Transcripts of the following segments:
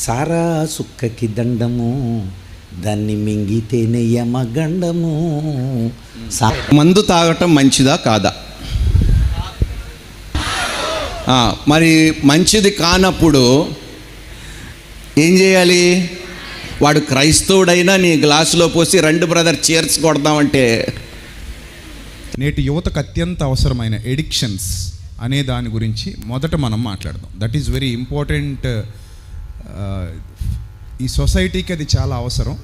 సారా సుక్కకి దండము, దాన్ని మింగితేనే యమగండము. మందు తాగటం మంచిదా కాదా? మరి మంచిది కానప్పుడు ఏం చేయాలి? వాడు క్రైస్తవుడైనా నీ గ్లాసులో పోసి రెండు బ్రదర్ చీర్స్ కొడదామంటే. నేటి యువతకు అత్యంత అవసరమైన ఎడిక్షన్స్ అనే దాని గురించి మొదట మనం మాట్లాడదాం. That is very important. ఈ సొసైటీకి అది చాలా అవసరం.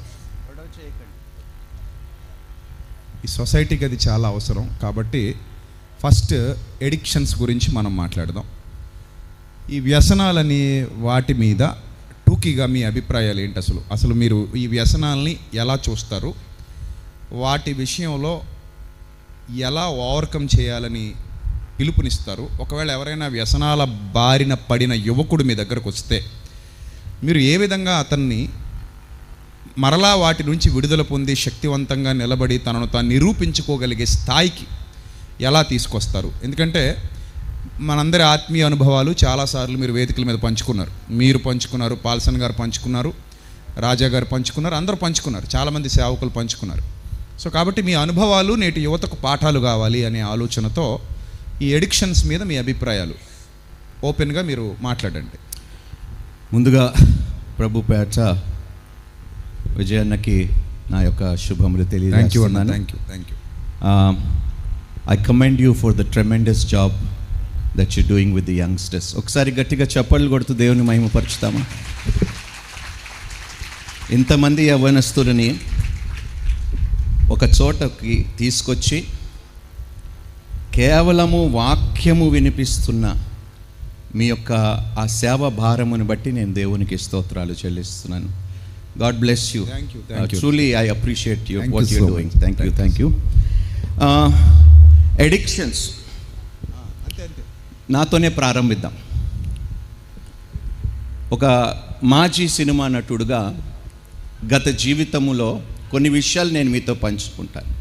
కాబట్టి ఫస్ట్ ఎడిక్షన్స్ గురించి మనం మాట్లాడదాం. ఈ వ్యసనాలని వాటి మీద టూకీగా మీ అభిప్రాయాలు ఏంటి? అసలు మీరు ఈ వ్యసనాలని ఎలా చూస్తారు? వాటి విషయంలో ఎలా ఓవర్కమ్ చేయాలని పిలుపునిస్తారు? ఒకవేళ ఎవరైనా వ్యసనాల బారిన పడిన యువకుడు మీ దగ్గరకు వస్తే మీరు ఏ విధంగా అతన్ని మరలా వాటి నుంచి విడుదల పొంది శక్తివంతంగా నిలబడి తనను తాను నిరూపించుకోగలిగే స్థాయికి ఎలా తీసుకొస్తారు? ఎందుకంటే మనందరి ఆత్మీయ అనుభవాలు చాలాసార్లు మీరు వేదికల మీద పంచుకున్నారు. మీరు పంచుకున్నారు, పాల్సన్ గారు పంచుకున్నారు, రాజా గారు పంచుకున్నారు, అందరూ పంచుకున్నారు, చాలామంది సేవకులు పంచుకున్నారు. సో కాబట్టి మీ అనుభవాలు నేటి యువతకు పాఠాలు కావాలి అనే ఆలోచనతో ఈ ఎడిక్షన్స్ మీద మీ అభిప్రాయాలు ఓపెన్గా మీరు మాట్లాడండి. ముందుగా ప్రభు పేట విజయన్నకి నా యొక్క శుభములు తెలియజేస్తున్నాను. Thank you. I commend you for the tremendous job that you doing with the youngsters. ఒకసారి గట్టిగా చప్పట్లు కొడుతూ దేవుని మహిమపరుచుతామా? ఇంతమంది యవ్వనస్తులని ఒక చోటకి తీసుకొచ్చి కేవలము వాక్యము వినిపిస్తున్న మీ యొక్క ఆ సేవ భారమును బట్టి నేను దేవునికి స్తోత్రాలు చెల్లిస్తున్నాను. God bless you. Truly I appreciate you what you doing. Thank you. Addictions నాతోనే ప్రారంభిద్దాం. ఒక మాజీ సినిమా నటుడుగా గత జీవితంలో కొన్ని విషయాలు నేను మీతో పంచుకుంటాను.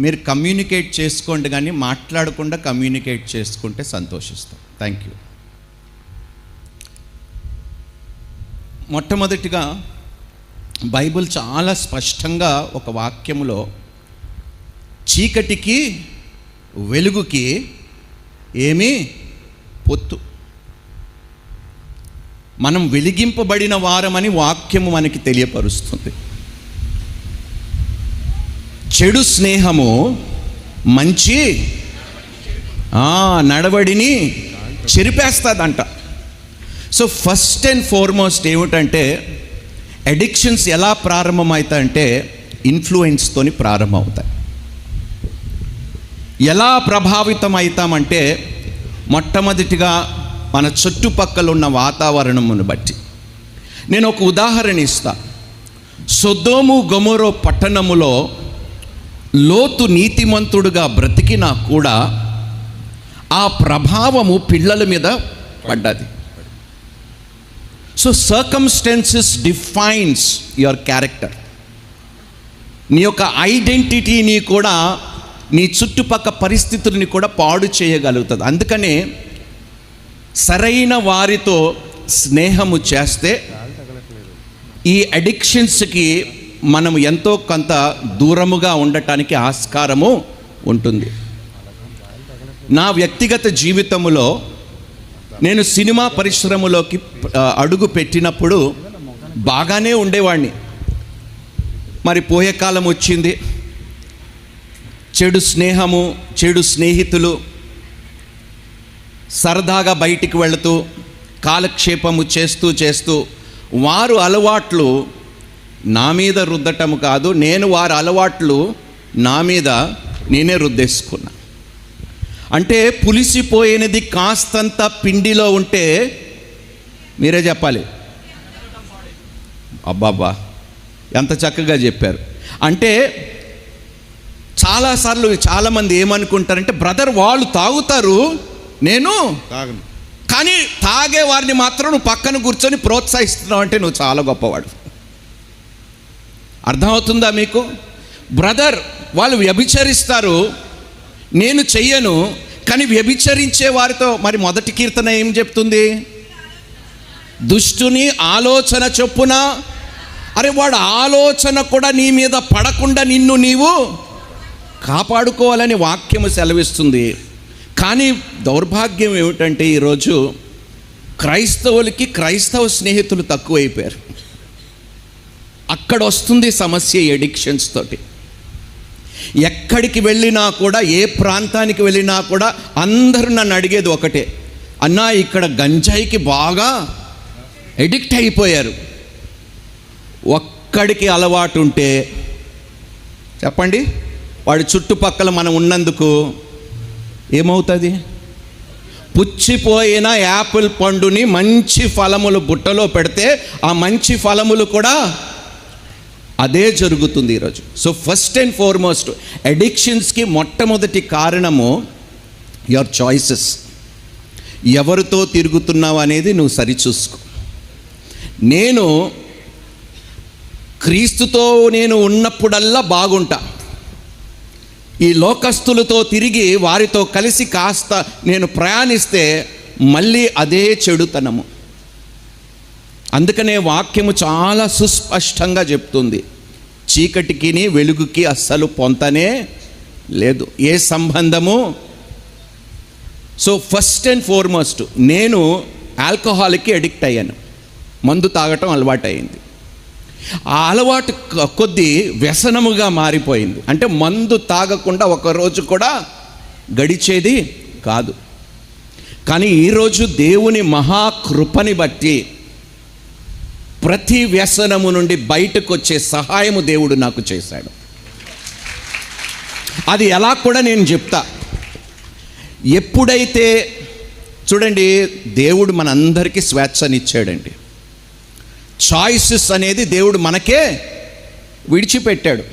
మీరు కమ్యూనికేట్ చేసుకోండి, కానీ మాట్లాడకుండా కమ్యూనికేట్ చేసుకుంటే సంతోషిస్తాం. Thank you. మొట్టమొదటిగా బైబిల్ చాలా స్పష్టంగా ఒక వాక్యములో చీకటికి వెలుగుకి ఏమీ పొత్తు, మనం వెలిగింపబడిన వారమని వాక్యము మనకి తెలియపరుస్తుంది. చెడు స్నేహము మంచి నడవడిని చెరిపేస్తుందంట. సో ఫస్ట్ అండ్ ఫార్మోస్ట్ ఏమిటంటే అడిక్షన్స్ ఎలా ప్రారంభమవుతాయంటే ఇన్ఫ్లుయెన్స్తోని ప్రారంభమవుతాయి. ఎలా ప్రభావితం అవుతామంటే మొట్టమొదటిగా మన చుట్టుపక్కల ఉన్న వాతావరణమును బట్టి. నేను ఒక ఉదాహరణ ఇస్తా. సొదోము గొమొర పట్టణములో లోతు నీతిమంతుడుగా బ్రతికినా కూడా ఆ ప్రభావము పిల్లల మీద పడ్డది. So circumstances defines your character. నీ యొక్క ఐడెంటిటీని కూడా, నీ చుట్టుపక్క పరిస్థితుల్ని కూడా పాడు చేయగలుగుతుంది. అందుకనే సరైన వారితో స్నేహము చేస్తే ఈ అడిక్షన్స్కి మనం ఎంతో కొంత దూరముగా ఉండటానికి ఆస్కారము ఉంటుంది. నా వ్యక్తిగత జీవితంలో నేను సినిమా పరిశ్రమలోకి అడుగు పెట్టినప్పుడు బాగానే ఉండేవాడిని. మరి పోయే కాలం వచ్చింది. చెడు స్నేహము, చెడు స్నేహితులు, సరదాగా బయటికి వెళుతూ కాలక్షేపము చేస్తూ వారు అలవాట్లు నా మీద రుద్దటము కాదు, నేను వారి అలవాట్లు నా మీద నేనే రుద్దేసుకున్నా. అంటే పులిసిపోయినది కాస్తంత పిండిలో ఉంటే మీరే చెప్పాలి. అబ్బాబ్బా ఎంత చక్కగా చెప్పారు. అంటే చాలాసార్లు చాలామంది ఏమనుకుంటారంటే, బ్రదర్ వాళ్ళు తాగుతారు, నేను తాగను, కానీ తాగే వారిని మాత్రం నువ్వు పక్కన కూర్చొని ప్రోత్సహిస్తున్నావు అంటే నువ్వు చాలా గొప్పవాడు. అర్థమవుతుందా మీకు? బ్రదర్ వాళ్ళు వ్యభిచరిస్తారు, నేను చెయ్యను, కానీ వ్యభిచరించే వారితో మరి మొదటి కీర్తన ఏం చెప్తుంది? దుష్టుని ఆలోచన చొప్పున. అరే వాడు ఆలోచన కూడా నీ మీద పడకుండా నిన్ను నీవు కాపాడుకోవాలని వాక్యము సెలవిస్తుంది. కానీ దౌర్భాగ్యం ఏమిటంటే ఈరోజు క్రైస్తవులకి క్రైస్తవ స్నేహితులు తక్కువైపోయారు. అక్కడ వస్తుంది సమస్య. ఎడిక్షన్స్ తోటి ఎక్కడికి వెళ్ళినా కూడా, ఏ ప్రాంతానికి వెళ్ళినా కూడా అందరూ నన్ను అడిగేది ఒకటే, అన్నా ఇక్కడ గంజాయికి బాగా ఎడిక్ట్ అయిపోయారు. ఒక్కడికి అలవాటు ఉంటే చెప్పండి, వాడి చుట్టుపక్కల మనం ఉన్నందుకు ఏమవుతుంది? పుచ్చిపోయిన యాపిల్ పండుని మంచి ఫలములు బుట్టలో పెడితే ఆ మంచి ఫలములు కూడా అదే జరుగుతుంది ఈరోజు. సో ఫస్ట్ అండ్ ఫార్మోస్ట్ అడిక్షన్స్కి మొట్టమొదటి కారణము యువర్ చాయిసెస్. ఎవరితో తిరుగుతున్నావు అనేది నువ్వు సరిచూసుకో. నేను క్రీస్తుతో నేను ఉన్నప్పుడల్లా బాగుంటా. ఈ లోకస్తులతో తిరిగి వారితో కలిసి కాస్త నేను ప్రయాణిస్తే మళ్ళీ అదే చెడుతనము. అందుకనే వాక్యము చాలా సుస్పష్టంగా చెప్తుంది, చీకటికి వెలుగుకి అస్సలు పొంతనే లేదు, ఏ సంబంధము. సో ఫస్ట్ అండ్ ఫార్మోస్ట్ నేను ఆల్కహాల్కి అడిక్ట్ అయ్యాను. మందు తాగటం అలవాటు అయింది. ఆ అలవాటు కొద్ది వ్యసనముగా మారిపోయింది. అంటే మందు తాగకుండా ఒకరోజు కూడా గడిచేది కాదు. కానీ ఈరోజు దేవుని మహాకృపని బట్టి ప్రతి వ్యసనము నుండి బయటకు వచ్చే సహాయము దేవుడు నాకు చేశాడు. అది ఎలా కూడా నేను చెప్తా. ఎప్పుడైతే చూడండి, దేవుడు మనందరికీ స్వేచ్ఛనిచ్చాడండి. చాయిసెస్ అనేది దేవుడు మనకే విడిచిపెట్టాడు.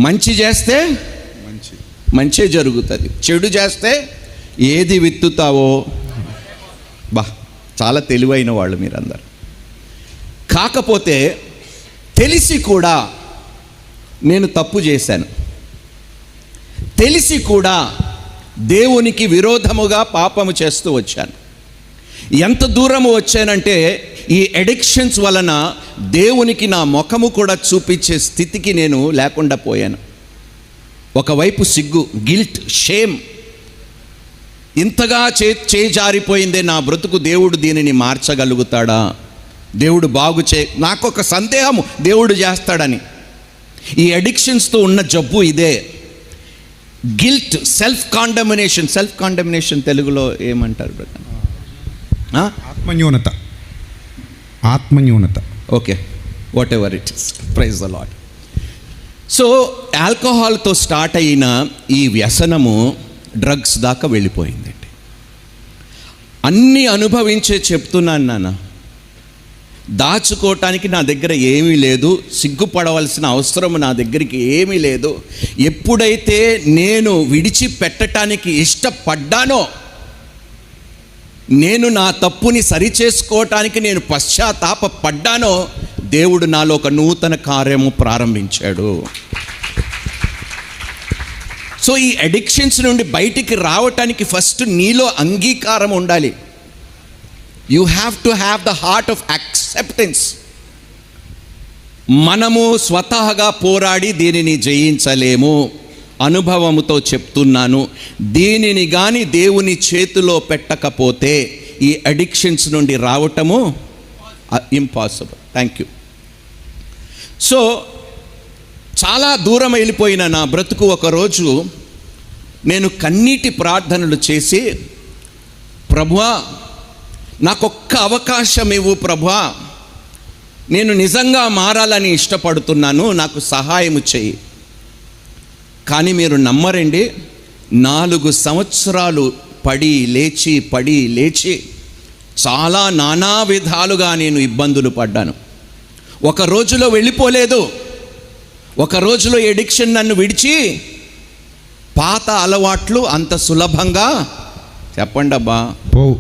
మంచి చేస్తే మంచే జరుగుతుంది, చెడు చేస్తే ఏది విత్తుతావో. చాలా తెలివైన వాళ్ళు మీరందరూ. కాకపోతే తెలిసి కూడా నేను తప్పు చేశాను, తెలిసి కూడా దేవునికి విరోధముగా పాపము చేస్తూ వచ్చాను. ఎంత దూరము వచ్చానంటే ఈ అడిక్షన్స్ వలన దేవునికి నా ముఖము కూడా చూపించే స్థితికి నేను లేకుండా పోయాను. ఒకవైపు సిగ్గు, గిల్ట్, షేమ్. ఇంతగా చేజారిపోయిందే నా బ్రతుకు, దేవుడు దీనిని మార్చగలుగుతాడా? దేవుడు నాకొక సందేహము, దేవుడు చేస్తాడని. ఈ అడిక్షన్స్తో ఉన్న జబ్బు ఇదే, guilt, self condemnation. Self condemnation తెలుగులో ఏమంటారు? ఆత్మన్యూనత. Okay, whatever it is, praise the Lord. So ఆల్కహాల్తో స్టార్ట్ అయిన ఈ వ్యసనము డ్రగ్స్ దాకా వెళ్ళిపోయిందండి. అన్నీ అనుభవించే చెప్తున్నాను నాన్న, దాచుకోవటానికి నా దగ్గర ఏమీ లేదు, సిగ్గుపడవలసిన అవసరం నా దగ్గరికి ఏమీ లేదు. ఎప్పుడైతే నేను విడిచిపెట్టడానికి ఇష్టపడ్డానో, నేను నా తప్పుని సరిచేసుకోవటానికి నేను పశ్చాత్తాపడ్డానో, దేవుడు నాలో ఒక నూతన కార్యము ప్రారంభించాడు. సో ఈ అడిక్షన్స్ నుండి బయటికి రావటానికి ఫస్ట్ నీలో అంగీకారం ఉండాలి. You have to have the heart of acceptance. మనము స్వతహాగా పోరాడి దీనిని జయించలేము. అనుభవముతో చెప్తున్నాను, దీనిని కానీ దేవుని చేతిలో పెట్టకపోతే ఈ అడిక్షన్స్ నుండి రావటము ఇంపాసిబుల్. Thank you. సో చాలా దూరం వెళ్ళిపోయిన నా బ్రతుకు ఒకరోజు నేను కన్నీటి ప్రార్థనలు చేసి, ప్రభువా నాకొక్క అవకాశం ఇవ్వు ప్రభువా, నేను నిజంగా మారాలని ఇష్టపడుతున్నాను, నాకు సహాయము చెయ్యి. కానీ మీరు నమ్మరండి, 4 సంవత్సరాలు పడి లేచి చాలా నానా విధాలుగా నేను ఇబ్బందులు పడ్డాను. ఒక రోజులో వెళ్ళిపోలేదు. ఒక రోజులో ఎడిక్షన్ నన్ను విడిచి పాత అలవాట్లు అంత సులభంగా చెప్పండి అబ్బా పోవు.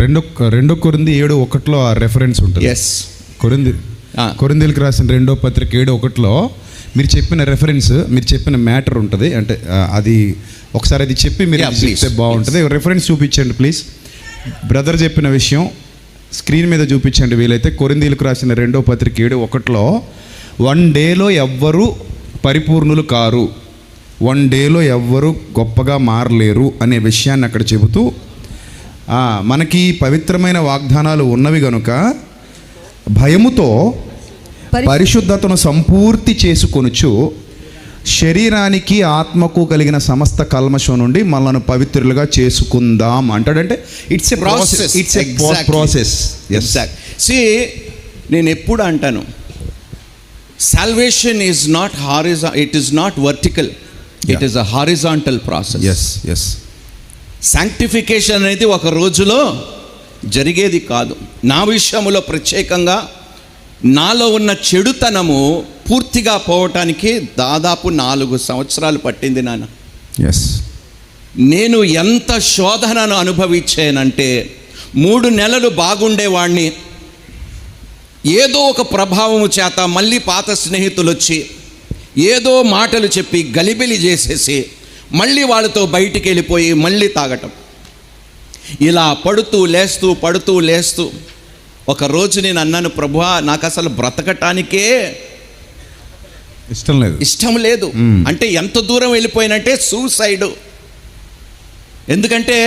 2 కొరింథీ 7:1 ఆ రెఫరెన్స్ ఉంటుంది. ఎస్, కొరింథీలకు రాసిన 2వ పత్రిక 7:1 మీరు చెప్పిన రెఫరెన్స్, మీరు చెప్పిన మ్యాటర్ ఉంటుంది. అంటే అది ఒకసారి అది చెప్పి మీరు చెప్తే బాగుంటుంది. రిఫరెన్స్ చూపించండి ప్లీజ్. బ్రదర్ చెప్పిన విషయం స్క్రీన్ మీద చూపించండి వీలైతే. కొరింథీయులకు రాసిన 2వ పత్రిక 7:1 1 డేలో ఎవ్వరు పరిపూర్ణులు కారు, 1 డేలో ఎవ్వరు గొప్పగా మారలేరు అనే విషయాన్ని అక్కడ చెబుతూ మనకి పవిత్రమైన వాగ్దానాలు ఉన్నవి గనుక భయముతో పరిశుద్ధతను సంపూర్తి చేసుకొనుచు శరీరానికి ఆత్మకు కలిగిన సమస్త కల్మషం నుండి మనల్ని పవిత్రులుగా చేసుకుందాం అంటాడంటే it's a process. It's a process. నేను ఎప్పుడు అంటాను, salvation is not it is not vertical, it is a horizontal process. Yes sanctification అనేది ఒక రోజులో జరిగేది కాదు. నా విషయంలో ప్రత్యేకంగా నాలో ఉన్న చెడుతనము పూర్తిగా పోవటానికి దాదాపు 4 సంవత్సరాలు పట్టింది నాన్న. నేను ఎంత శోధనను అనుభవించానంటే 3 నెలలు బాగుండేవాడిని, ఏదో ఒక ప్రభావము చేత మళ్ళీ పాత స్నేహితులు వచ్చి ఏదో మాటలు చెప్పి గలిబిలి చేసేసి మళ్ళీ వాళ్ళతో బయటికి వెళ్ళిపోయి మళ్ళీ తాగటం, ఇలా పడుతూ లేస్తూ ఒక రోజు నేను అన్నాను, ప్రభువా నాకు అసలు బ్రతకటానికే ఇష్టం లేదు. అంటే ఎంత దూరం వెళ్ళిపోయినంటే సూసైడ్. ఎందుకంటే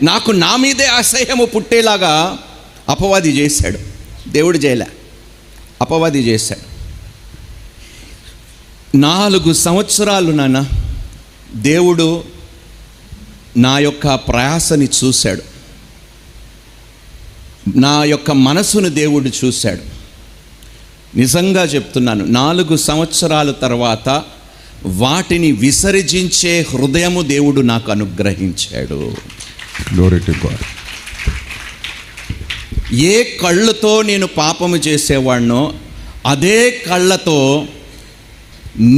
నాకు నా మీదే అసహ్యము పుట్టేలాగా అపవాది చేశాడు. దేవుడు చేయలే, అపవాది చేశాడు. 4 సంవత్సరాలు నాన్న దేవుడు నా యొక్క ప్రయాసని చూశాడు, నా యొక్క మనసును దేవుడు చూశాడు. నిజంగా చెప్తున్నాను, 4 సంవత్సరాల తర్వాత వాటిని విసర్జించే హృదయము దేవుడు నాకు అనుగ్రహించాడు. Glory to God. ఏ కళ్ళతో నేను పాపము చేసేవాడినో అదే కళ్ళతో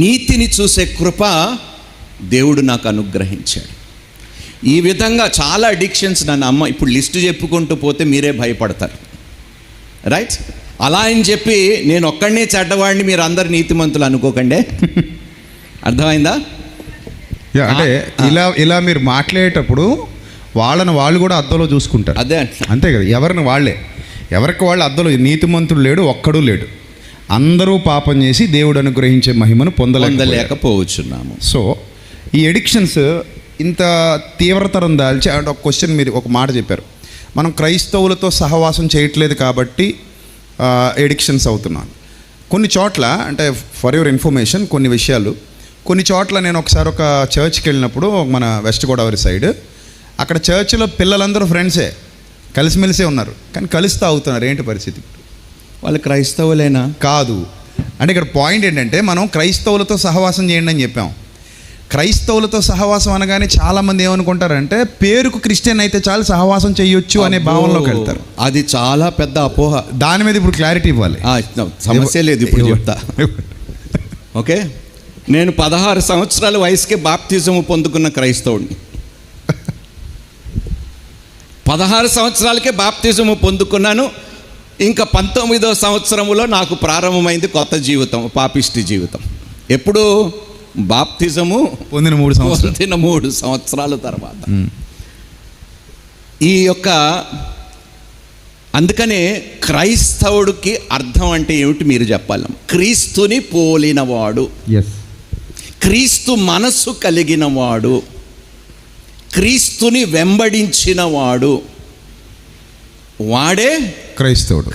నీతిని చూసే కృప దేవుడు నాకు అనుగ్రహించాడు. ఈ విధంగా చాలా అడిక్షన్స్ నన్ను అమ్మ ఇప్పుడు లిస్టు చెప్పుకుంటూ పోతే మీరే భయపడతారు, రైట్? అలా అని చెప్పి నేను ఒక్కడనే చెడ్డవాడిని మీరు అందరు నీతిమంతులు అనుకోకండి. అర్థమైందా? అంటే ఇలా మీరు మాట్లాడేటప్పుడు వాళ్ళు కూడా అద్దంలో చూసుకుంటారు. అదే అంతే కదా, ఎవరికి వాళ్ళు అద్దంలో నీతిమంతుడు లేడు, ఒక్కడూ లేడు. అందరూ పాపం చేసి దేవుడు అనుగ్రహించే మహిమను పొందలేకపోవచ్చున్నాము. సో ఈ ఎడిక్షన్స్ ఇంత తీవ్రతరం దాల్చి అంటే ఒక క్వశ్చన్ మీరు ఒక మాట చెప్పారు, మనం క్రైస్తవులతో సహవాసం చేయట్లేదు కాబట్టి ఎడిక్షన్స్ అవుతున్నాను. కొన్ని చోట్ల అంటే ఫర్ యువర్ ఇన్ఫర్మేషన్ కొన్ని చోట్ల నేను ఒకసారి ఒక చర్చ్కి వెళ్ళినప్పుడు మన వెస్ట్ గోదావరి సైడ్, అక్కడ చర్చ్లో పిల్లలందరూ ఫ్రెండ్సే, కలిసిమెలిసే ఉన్నారు, కానీ కలిసి అవుతున్నారు. ఏంటి పరిస్థితి? వాళ్ళు క్రైస్తవులేనా? కాదు. అంటే ఇక్కడ పాయింట్ ఏంటంటే మనం క్రైస్తవులతో సహవాసం చేయండి అని చెప్పాం. క్రైస్తవులతో సహవాసం అనగానే చాలామంది ఏమనుకుంటారంటే పేరుకు క్రిస్టియన్ అయితే చాలు సహవాసం చేయొచ్చు అనే భావనలోకి వెళ్తారు. అది చాలా పెద్ద అపోహ. దాని మీద ఇప్పుడు క్లారిటీ ఇవ్వాలి. సమస్య లేదు, ఇప్పుడు చెప్తా. ఓకే, నేను 16 సంవత్సరాల వయసుకే బాప్తిజం పొందుకున్న క్రైస్తవుడిని. 16 సంవత్సరాలకే బాప్తిజము పొందుకున్నాను. ఇంకా 19వ సంవత్సరంలో నాకు ప్రారంభమైంది కొత్త జీవితం, పాపిష్టి జీవితం. ఎప్పుడు? బాప్తిజము పొందిన 3 సంవత్సరాల తర్వాత. ఈ యొక్క అందుకనే క్రైస్తవుడికి అర్థం అంటే ఏమిటి మీరు చెప్పాలి. క్రీస్తుని పోలినవాడు, క్రీస్తు మనస్సు కలిగినవాడు, క్రీస్తుని వెంబడించినవాడు, వాడే క్రైస్తవుడు.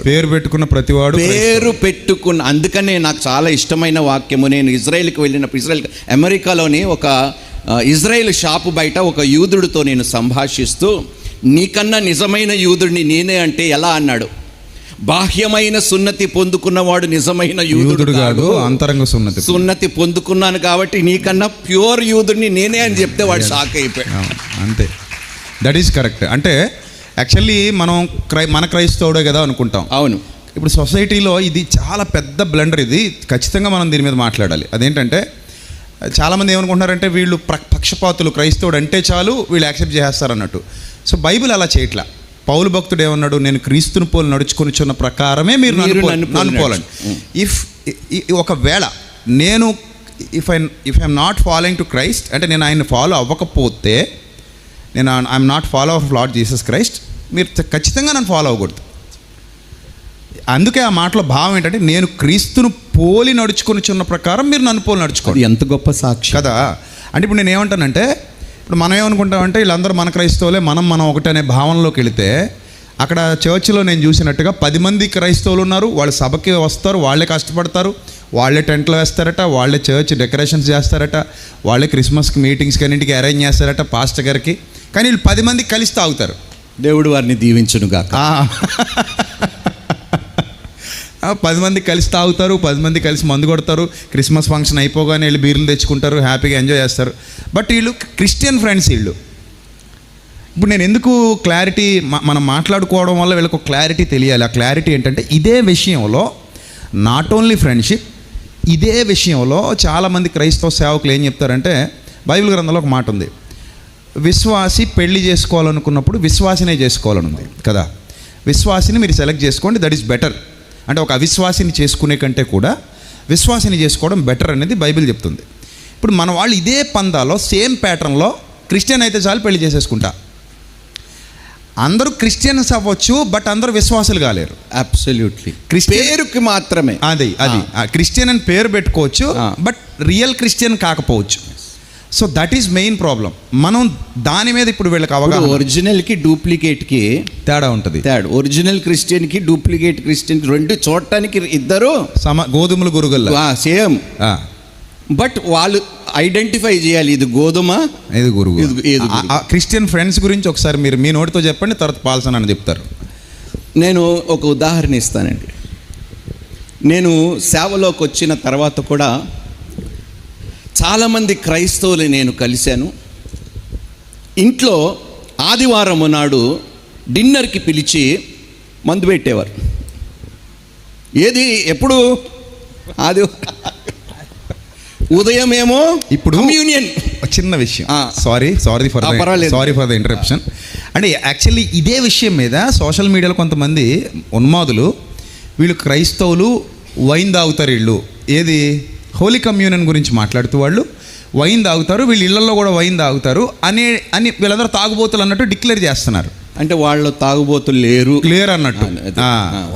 పేరు పెట్టుకున్న ప్రతివాడు పేరు పెట్టుకున్న. అందుకనే నాకు చాలా ఇష్టమైన వాక్యము, నేను ఇజ్రాయెల్కి వెళ్ళినప్పుడు అమెరికాలోని ఒక ఇజ్రాయెల్ షాపు బయట ఒక యూదుడితో నేను సంభాషిస్తూ, నీకన్నా నిజమైన యూదుడిని నేనే అంటే ఎలా అన్నాడు. బాహ్యమైన సున్నతి పొందుకున్నవాడు నిజమైన యూదుడు కాదు, అంతరంగ సున్నతి పొందుకున్నాను కాబట్టి నీకన్నా ప్యూర్ యూదుడిని నేనే అని చెప్తే వాడు షాక్ అయిపోయాడు. అంతే, దట్ ఈస్ కరెక్ట్. అంటే యాక్చువల్లీ మనం మన క్రైస్తవుడే కదా అనుకుంటాం. అవును. ఇప్పుడు సొసైటీలో ఇది చాలా పెద్ద బ్లండర్. ఇది ఖచ్చితంగా మనం దీని మీద మాట్లాడాలి. అదేంటంటే చాలామంది ఏమనుకుంటున్నారంటే వీళ్ళు పక్షపాతులు, క్రైస్తవుడు అంటే చాలు వీళ్ళు యాక్సెప్ట్ చేస్తారు అన్నట్టు. సో బైబిల్ అలా చేయట్లా. పౌలు భక్తుడు ఏమన్నాడు, నేను క్రీస్తుని పోలు నడుచుకొనిచున్న ప్రకారమే మీరు నన్ను పోలండి. ఇఫ్ ఒకవేళ నేను if I'm not following to Christ, అంటే నేను ఆయన ఫాలో అవ్వకపోతే, నేను I'm not follow of lord Jesus Christ, మీరు ఖచ్చితంగా నన్ను ఫాలో అవ్వకూడదు. అందుకే ఆ మాటలో భావం ఏంటంటే, నేను క్రీస్తును పోలి నడుచుకొనిచున్న ప్రకారం మీరు నన్ను పోలి నడుచుకోండి. ఎంత గొప్ప సాక్షి కదా. అంటే ఇప్పుడు నేను ఏమంటానంటే, ఇప్పుడు మనం ఏమనుకుంటామంటే వీళ్ళందరూ మన క్రైస్తవులే, మనం ఒకటే అనే భావనలోకి వెళితే, అక్కడ చర్చిలో నేను చూసినట్టుగా 10 మంది క్రైస్తవులు ఉన్నారు, వాళ్ళు సభకి వస్తారు, వాళ్ళే కష్టపడతారు, వాళ్ళే టెంట్లు వేస్తారట, వాళ్ళే చర్చ్ డెకరేషన్స్ చేస్తారట, వాళ్ళే క్రిస్మస్కి మీటింగ్స్కి అన్నింటికి అరేంజ్ చేస్తారట పాస్టర్ గారికి. కానీ వీళ్ళు 10 మంది కలిసి తాగుతారు. దేవుడు వారిని దీవించునుగాక. 10 మంది కలిసి తాగుతారు, 10 మంది కలిసి మందు కొడతారు, క్రిస్మస్ ఫంక్షన్ అయిపోగానే వీళ్ళు బీర్లు తెచ్చుకుంటారు, హ్యాపీగా ఎంజాయ్ చేస్తారు. బట్ వీళ్ళు క్రిస్టియన్ ఫ్రెండ్స్ వీళ్ళు. ఇప్పుడు నేను ఎందుకు క్లారిటీ మనం మాట్లాడుకోవడం వల్ల వీళ్ళకు క్లారిటీ తెలియాలి. ఆ క్లారిటీ ఏంటంటే, ఇదే విషయంలో నాట్ ఓన్లీ ఫ్రెండ్షిప్, ఇదే విషయంలో చాలామంది క్రైస్తవ సేవకులు ఏం చెప్తారంటే, బైబిల్ గ్రంథంలో ఒక మాట ఉంది, విశ్వాసి పెళ్లి చేసుకోవాలనుకున్నప్పుడు విశ్వాసినే చేసుకోవాలని ఉంది కదా. విశ్వాసిని మీరు సెలెక్ట్ చేసుకోండి, దట్ ఈస్ బెటర్. అంటే ఒక అవిశ్వాసిని చేసుకునే కంటే కూడా విశ్వాసిని చేసుకోవడం బెటర్ అనేది బైబిల్ చెప్తుంది. ఇప్పుడు మన వాళ్ళు ఇదే పందాలో సేమ్ ప్యాటర్న్లో క్రిస్టియన్ అయితే చాలు పెళ్లి చేసేసుకుంటా. అందరూ క్రిస్టియన్స్ అవ్వచ్చు, బట్ అందరూ విశ్వాసులు కాలేరు. అబ్సల్యూట్లీ. పేరుకి మాత్రమే అది క్రిస్టియన్ అని పేరు పెట్టుకోవచ్చు, బట్ రియల్ క్రిస్టియన్ కాకపోవచ్చు. So that is main problem. మనం దాని మీద ఇప్పుడు వీళ్ళకి అవగాహన. ఒరిజినల్కి డూప్లికేట్కి తేడా ఉంటుంది. ఒరిజినల్ క్రిస్టియన్కి డూప్లికేట్ క్రిస్టియన్ రెండు చూడటానికి ఇద్దరు గోధుమలు గురుగుల్లా సేమ్, బట్ వాళ్ళు ఐడెంటిఫై చేయాలి, ఇది గోధుమ, ఇది గురుగు. క్రిస్టియన్ ఫ్రెండ్స్ గురించి ఒకసారి మీరు మీ నోటితో చెప్పండి, తర్వాత పాల్సన్ అని చెప్తారు. నేను ఒక ఉదాహరణ ఇస్తానండి. నేను సేవలోకి వచ్చిన తర్వాత కూడా చాలామంది క్రైస్తవులు నేను కలిశాను. ఇంట్లో ఆదివారం నాడు డిన్నర్కి పిలిచి మందు పెట్టేవారు. ఏది ఎప్పుడు ఉదయం ఏమో ఇప్పుడు కమ్యూనియన్. చిన్న విషయం, సారీ ఫర్ ద ఇంటరప్షన్. అంటే యాక్చువల్లీ ఇదే విషయం మీద సోషల్ మీడియాలో కొంతమంది ఉన్మాదులు, వీళ్ళు క్రైస్తవులు వైన్ తాగుతారు, వీళ్ళు ఏది హోలీ కమ్యూనియన్ గురించి మాట్లాడుతూ వాళ్ళు వైన్ తాగుతారు, వీళ్ళు ఇళ్లలో కూడా వైన్ తాగుతారు అని వీళ్ళందరూ తాగుబోతులు అన్నట్టు డిక్లేర్ చేస్తున్నారు. అంటే వాళ్ళు తాగుబోతులు క్లియర్ అన్నట్టు,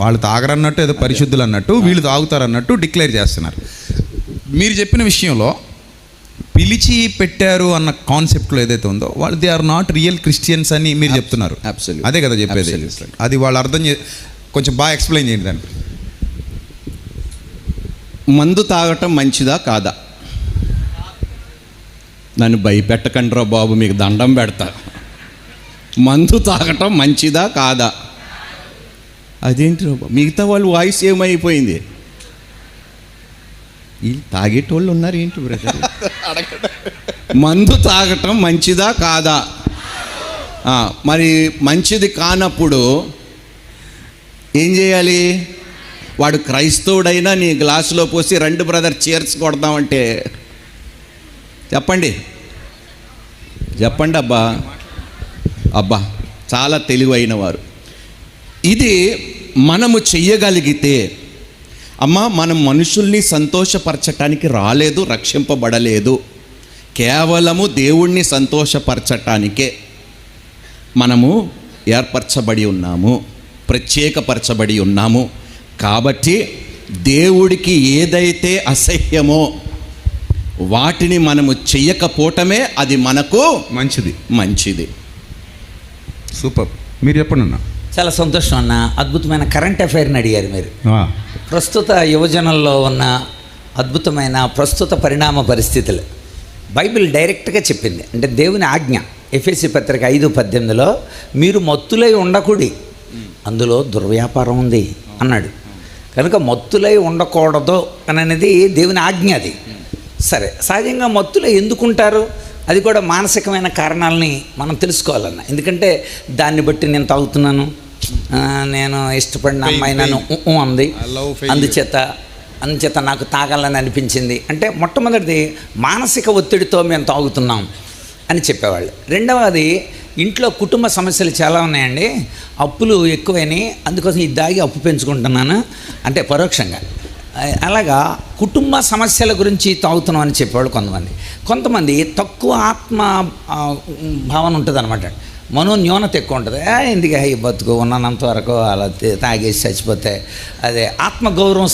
వాళ్ళు తాగరన్నట్టు, ఏదో పరిశుద్ధులు అన్నట్టు, వీళ్ళు తాగుతారు అన్నట్టు డిక్లేర్ చేస్తున్నారు. మీరు చెప్పిన విషయంలో పిలిచి పెట్టారు అన్న కాన్సెప్ట్లో ఏదైతే ఉందో, వాళ్ళు they are not real Christians అని మీరు చెప్తున్నారు. అదే కదా చెప్పేది. అది వాళ్ళు అర్థం కొంచెం బాగా ఎక్స్ప్లెయిన్ చేయండి దాన్ని. మందు తాగటం మంచిదా కాదా? నన్ను భయపెట్టకండిరా బాబు, మీకు దండం పెడతా. మందు తాగటం మంచిదా కాదా? అదేంటి మిగతా వాళ్ళు వాయిస్ ఏమైపోయింది? వీళ్ళు తాగేటోళ్ళు ఉన్నారు ఏంటి బ్రదర్? మందు తాగటం మంచిదా కాదా? మరి మంచిది కానప్పుడు ఏం చేయాలి? వాడు క్రైస్తవుడైనా నీ గ్లాసులో పోసి రెండు బ్రదర్ చీర్స్ కొడదామంటే చెప్పండి అబ్బా చాలా తెలివైన వారు. ఇది మనము చెయ్యగలిగితే, అమ్మా మనం మనుషుల్ని సంతోషపరచటానికి రాలేదు, రక్షింపబడలేదు, కేవలము దేవుణ్ణి సంతోషపరచటానికే మనము ఏర్పరచబడి ఉన్నాము, ప్రత్యేకపరచబడి ఉన్నాము. కాబట్టి దేవుడికి ఏదైతే అసహ్యమో వాటిని మనము చెయ్యకపోవటమే అది మనకు మంచిది. సూపర్. మీరు చెప్పండి అన్న. చాలా సంతోషం అన్న. అద్భుతమైన కరెంట్ అఫైర్ని అడిగారు మీరు. ప్రస్తుత యువజనంలో ఉన్న అద్భుతమైన ప్రస్తుత పరిణామ పరిస్థితులు బైబిల్ డైరెక్ట్గా చెప్పింది. అంటే దేవుని ఆజ్ఞ ఎఫెసీ పత్రిక 5:18లో మీరు మత్తులై ఉండకూడి, అందులో దుర్వ్యాపారం ఉంది అన్నాడు. కనుక మత్తులై ఉండకూడదు అని అనేది దేవుని ఆజ్ఞ. అది సరే. సహజంగా మత్తులై ఎందుకుంటారు? అది కూడా మానసికమైన కారణాలని మనం తెలుసుకోవాలన్న. ఎందుకంటే దాన్ని బట్టి నేను తాగుతున్నాను, నేను ఇష్టపడిన అమ్మాయి నన్ను అంది, అందుచేత నాకు తాగాలని అనిపించింది అంటే, మొట్టమొదటిది మానసిక ఒత్తిడితో మేము తాగుతున్నాం అని చెప్పేవాళ్ళు. రెండవది, ఇంట్లో కుటుంబ సమస్యలు చాలా ఉన్నాయండి, అప్పులు ఎక్కువైనాయి, అందుకోసం ఇది దాగి అప్పు పెంచుకుంటున్నాను అంటే పరోక్షంగా అలాగా కుటుంబ సమస్యల గురించి తాగుతున్నాం అని చెప్పేవాళ్ళు కొంతమంది తక్కువ ఆత్మ భావన ఉంటుంది అనమాట. మనోన్యూనత ఎక్కువ ఉంటుంది. ఎందుకు ఈ బతుకు ఉన్నంత వరకు అలా తాగేసి చచ్చిపోతే అదే ఆత్మగౌరవం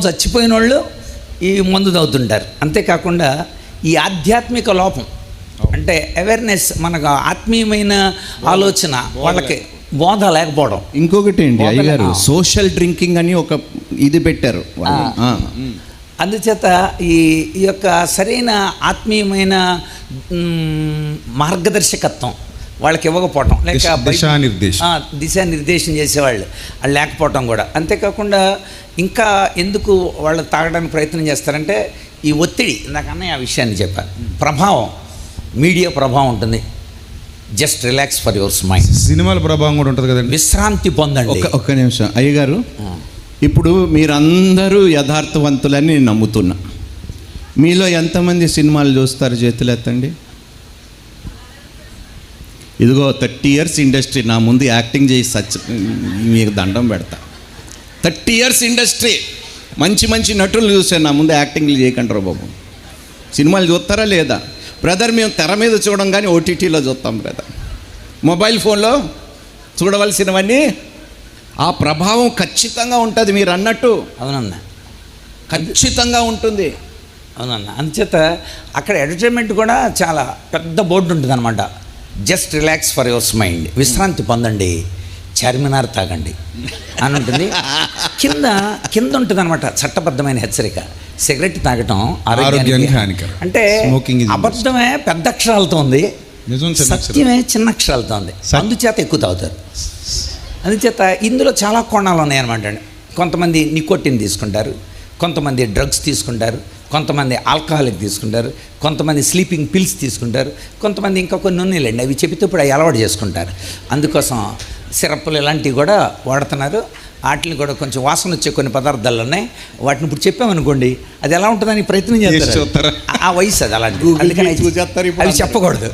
చచ్చిపోయిన వాళ్ళు ఈ మందు తాగుతుంటారు. అంతేకాకుండా ఈ ఆధ్యాత్మిక లోపం అంటే అవేర్నెస్, మనకు ఆత్మీయమైన ఆలోచన వాళ్ళకి బోధ లేకపోవడం. ఇంకొకటి అండి అయ్యగారు, సోషల్ డ్రింకింగ్ అని ఒక ఇది పెట్టారు. అందుచేత ఈ యొక్క సరైన ఆత్మీయమైన మార్గదర్శకత్వం వాళ్ళకి ఇవ్వకపోవటం, లేక దిశానిర్దేశం చేసేవాళ్ళు వాళ్ళు లేకపోవటం కూడా. అంతేకాకుండా ఇంకా ఎందుకు వాళ్ళు తాగడానికి ప్రయత్నం చేస్తారంటే ఈ ఒత్తిడి, ఇందాకన్నా ఆ విషయాన్ని చెప్పాను, ప్రభావం, మీడియా ప్రభావం ఉంటుంది. Just relax for your mind. సినిమాల ప్రభావం కూడా ఉంటుంది కదండి. విశ్రాంతి పొందండి. ఒక్క నిమిషం అయ్యగారు, ఇప్పుడు మీరందరూ యథార్థవంతులని నేను నమ్ముతున్నా. మీలో ఎంతమంది సినిమాలు చూస్తారు? చేతులు ఎత్తండి. ఇదిగో 30 years ఇండస్ట్రీ, నా ముందు యాక్టింగ్ చేసి మీకు దండం పెడతా. 30 years ఇండస్ట్రీ, మంచి నటులు చూసాను, నా ముందు యాక్టింగ్లు చేయకంటారు బాబు. సినిమాలు చూస్తారా లేదా? బ్రదర్ మేము తెర మీద చూడం కానీ ఓటీటీలో చూస్తాం బ్రదర్. మొబైల్ ఫోన్లో చూడవలసినవన్నీ ఆ ప్రభావం ఖచ్చితంగా ఉంటుంది. మీరు అన్నట్టు అవునన్నా, ఖచ్చితంగా ఉంటుంది. అవునన్నా. అందుచేత అక్కడ ఎంటర్టైన్మెంట్ కూడా చాలా పెద్ద బోర్డు ఉంటుంది అనమాట. Just relax for your mind, విశ్రాంతి పొందండి, చార్మినార్ తాగండి అని ఉంటుంది. కింద ఉంటుంది అనమాట చట్టబద్ధమైన హెచ్చరిక, సిగరెట్ తాగటం ఆరోగ్యానికి హానికరం. అంటే అబద్ధమే పెద్ద అక్షరాలతో ఉంది, సత్యమే చిన్న అక్షరాలతో ఉంది. అందుచేత ఎక్కువ తాగుతారు. అందుచేత ఇందులో చాలా కోణాలు ఉన్నాయన్నమాట అండి. కొంతమంది నికోటిన్ తీసుకుంటారు, కొంతమంది డ్రగ్స్ తీసుకుంటారు, కొంతమంది ఆల్కహాలిక్ తీసుకుంటారు, కొంతమంది స్లీపింగ్ పిల్స్ తీసుకుంటారు, కొంతమంది ఇంకా కొన్ని ఉన్నాయిలేండి, అవి చెబితే ఇప్పుడు అవి అలవాటు చేసుకుంటారు. అందుకోసం సిరప్లు ఇలాంటివి కూడా వాడుతున్నారు. వాటిని కూడా కొంచెం వాసన వచ్చే కొన్ని పదార్థాలు ఉన్నాయి. వాటిని ఇప్పుడు చెప్పామనుకోండి, అది ఎలా ఉంటుందని ప్రయత్నం చేస్తారు. ఆ వయసు అది అలాంటి, అందుకని అవి చెప్పకూడదు.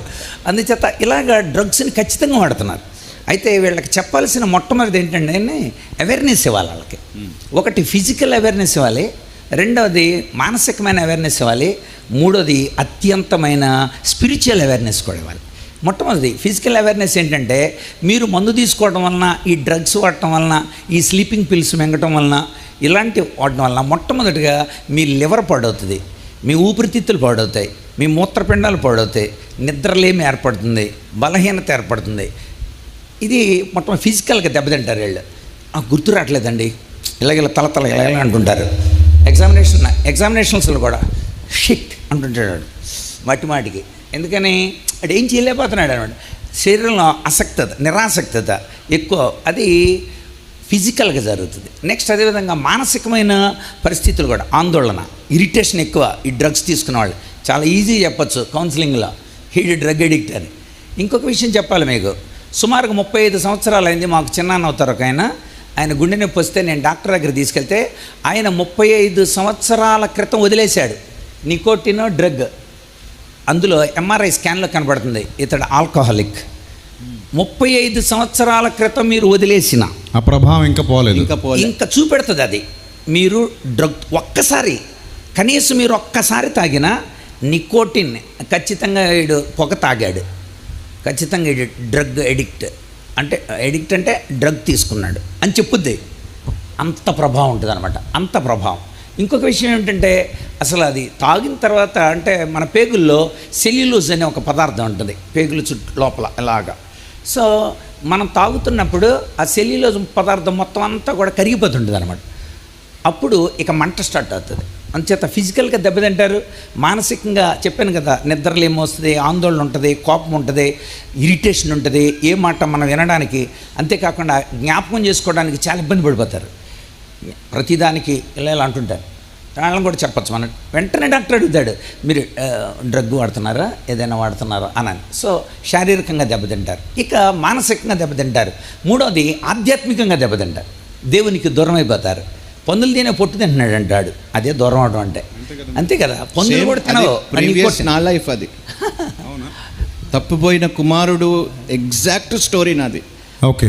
అందుచేత ఇలాగ డ్రగ్స్ని ఖచ్చితంగా వాడుతున్నారు. అయితే వీళ్ళకి చెప్పాల్సిన మొట్టమొదటి ఏంటంటే అవేర్నెస్ ఇవ్వాలి వాళ్ళకి. ఒకటి ఫిజికల్ అవేర్నెస్ ఇవ్వాలి, రెండవది మానసికమైన అవేర్నెస్ ఇవ్వాలి, మూడోది అత్యంతమైన స్పిరిచువల్ అవేర్నెస్ కూడా ఇవ్వాలి. మొట్టమొదటి ఫిజికల్ అవేర్నెస్ ఏంటంటే, మీరు మందు తీసుకోవడం వలన, ఈ డ్రగ్స్ వాడటం వలన, ఈ స్లీపింగ్ పిల్స్ మింగటం వలన, ఇలాంటి వాడటం వలన మొట్టమొదటిగా మీ లివర్ పాడవుతుంది, మీ ఊపిరితిత్తులు పాడవుతాయి, మీ మూత్రపిండాలు పాడవుతాయి, నిద్రలేమి ఏర్పడుతుంది, బలహీనత ఏర్పడుతుంది. ఇది మొత్తం ఫిజికల్గా దెబ్బతింటారు వీళ్ళు. గుర్తు రావట్లేదండి, ఇలాగ తల ఇలా అంటుంటారు. ఎగ్జామినేషన్స్లో కూడా షిట్ అంటుంటాడు మాటికి. ఎందుకని అది ఏం చేయలేకపోతున్నాడు అనమాట. శరీరంలో నిరాసక్తత ఎక్కువ, అది ఫిజికల్గా జరుగుతుంది. నెక్స్ట్ అదేవిధంగా మానసికమైన పరిస్థితులు కూడా, ఆందోళన, ఇరిటేషన్ ఎక్కువ. ఈ డ్రగ్స్ తీసుకున్న వాళ్ళు చాలా ఈజీ చెప్పచ్చు కౌన్సిలింగ్లో, హీడ్ డ్రగ్ ఎడిక్ట్ అని. ఇంకొక విషయం చెప్పాలి మీకు, సుమారుగా 35 సంవత్సరాలు అయింది. మాకు చిన్నాన్న అవుతారు ఒక ఆయన గుండె నొప్పి వస్తే నేను డాక్టర్ దగ్గర తీసుకెళ్తే ఆయన 35 సంవత్సరాల క్రితం వదిలేశాడు నికోటిన్ డ్రగ్. అందులో ఎంఆర్ఐ స్కాన్లో కనబడుతుంది ఇతడు ఆల్కహాలిక్. 35 సంవత్సరాల క్రితం మీరు వదిలేసిన ఆ ప్రభావం ఇంకా పోలేదు, ఇంకా చూపెడుతుంది అది. మీరు డ్రగ్ ఒక్కసారి, కనీసం మీరు ఒక్కసారి తాగిన నికోటిన్, ఖచ్చితంగా వీడు పొగ తాగాడు, ఖచ్చితంగా వీడు డ్రగ్ ఎడిక్ట్ అంటే డ్రగ్ తీసుకున్నాడు అని చెప్పుద్ది. అంత ప్రభావం ఉంటుంది అనమాట, అంత ప్రభావం. ఇంకొక విషయం ఏమిటంటే, అసలు అది తాగిన తర్వాత అంటే మన పేగుల్లో సెల్యులోజ్ అనే ఒక పదార్థం ఉంటుంది పేగుల చుట్టూ లోపల ఇలాగా. సో మనం తాగుతున్నప్పుడు ఆ సెల్యులోజ్ పదార్థం మొత్తం అంతా కూడా కరిగిపోతుంటుంది అనమాట. అప్పుడు ఇక మంట స్టార్ట్ అవుతుంది. అందుచేత ఫిజికల్గా దెబ్బతింటారు, మానసికంగా చెప్పాను కదా, నిద్రలేమో వస్తుంది, ఆందోళన ఉంటుంది, కోపం ఉంటుంది, ఇరిటేషన్ ఉంటుంది, ఏ మాట మనం వినడానికి, అంతేకాకుండా జ్ఞాపకం చేసుకోవడానికి చాలా ఇబ్బంది పడిపోతారు. ప్రతిదానికి ఇలా అంటుంటారు. వాళ్ళని కూడా చెప్పచ్చు మనం. వెంటనే డాక్టర్ అడుగుతాడు, మీరు డ్రగ్ వాడుతున్నారా, ఏదైనా వాడుతున్నారా అని. సో శారీరకంగా దెబ్బతింటారు, ఇక మానసికంగా దెబ్బతింటారు. మూడోది ఆధ్యాత్మికంగా దెబ్బతింటారు, దేవునికి దూరం అయిపోతారు. పందులు తినే పొట్టు తింటున్నాడు అంటాడు, అదే దూరం అవడం అంటే. అంతే కదా, పందులు కూడా తినవు. నా లైఫ్ అది. తప్పిపోయిన కుమారుడు ఎగ్జాక్ట్ స్టోరీ నాది. ఓకే.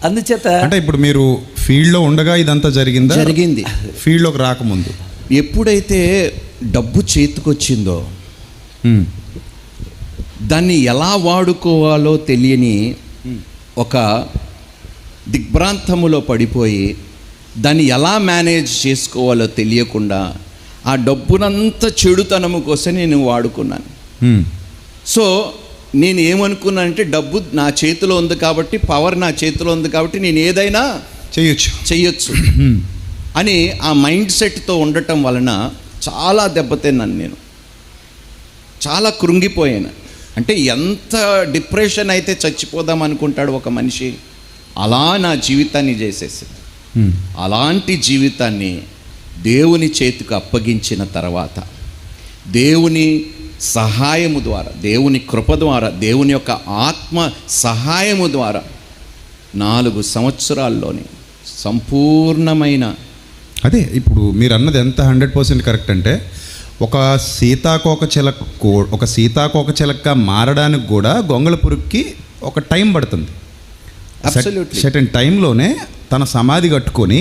అందుచేత అంటే ఇప్పుడు మీరు ఫీల్డ్లో ఉండగా ఇదంతా జరిగింది. ఫీల్డ్లోకి రాకముందు ఎప్పుడైతే డబ్బు చేతికొచ్చిందో దాన్ని ఎలా వాడుకోవాలో తెలియని ఒక దిగ్భ్రాంతములో పడిపోయి దాన్ని ఎలా మేనేజ్ చేసుకోవాలో తెలియకుండా ఆ డబ్బునంతా చెడుతనము కోసం నేను వాడుకున్నాను. సో నేను ఏమనుకున్నానంటే డబ్బు నా చేతిలో ఉంది కాబట్టి, పవర్ నా చేతిలో ఉంది కాబట్టి నేను ఏదైనా చెయ్యొచ్చు అని ఆ మైండ్ సెట్తో ఉండటం వలన చాలా దెబ్బతిన్నాను. నేను చాలా కృంగిపోయాను. అంటే ఎంత డిప్రెషన్ అయితే చచ్చిపోదాం అనుకుంటాడు ఒక మనిషి, అలా నా జీవితాన్ని చేసేసి అలాంటి జీవితాన్ని దేవుని చేతికి అప్పగించిన తర్వాత దేవుని సహాయము ద్వారా, దేవుని కృప ద్వారా, దేవుని యొక్క ఆత్మ సహాయము ద్వారా 4 సంవత్సరాల్లోనే సంపూర్ణమైన, అదే ఇప్పుడు మీరు అన్నది ఎంత 100% కరెక్ట్ అంటే ఒక సీతాకోక చిలక మారడానికి కూడా గొంగళ పురుగుకి ఒక టైం పడుతుంది. సర్టెన్ టైంలోనే తన సమాధి కట్టుకొని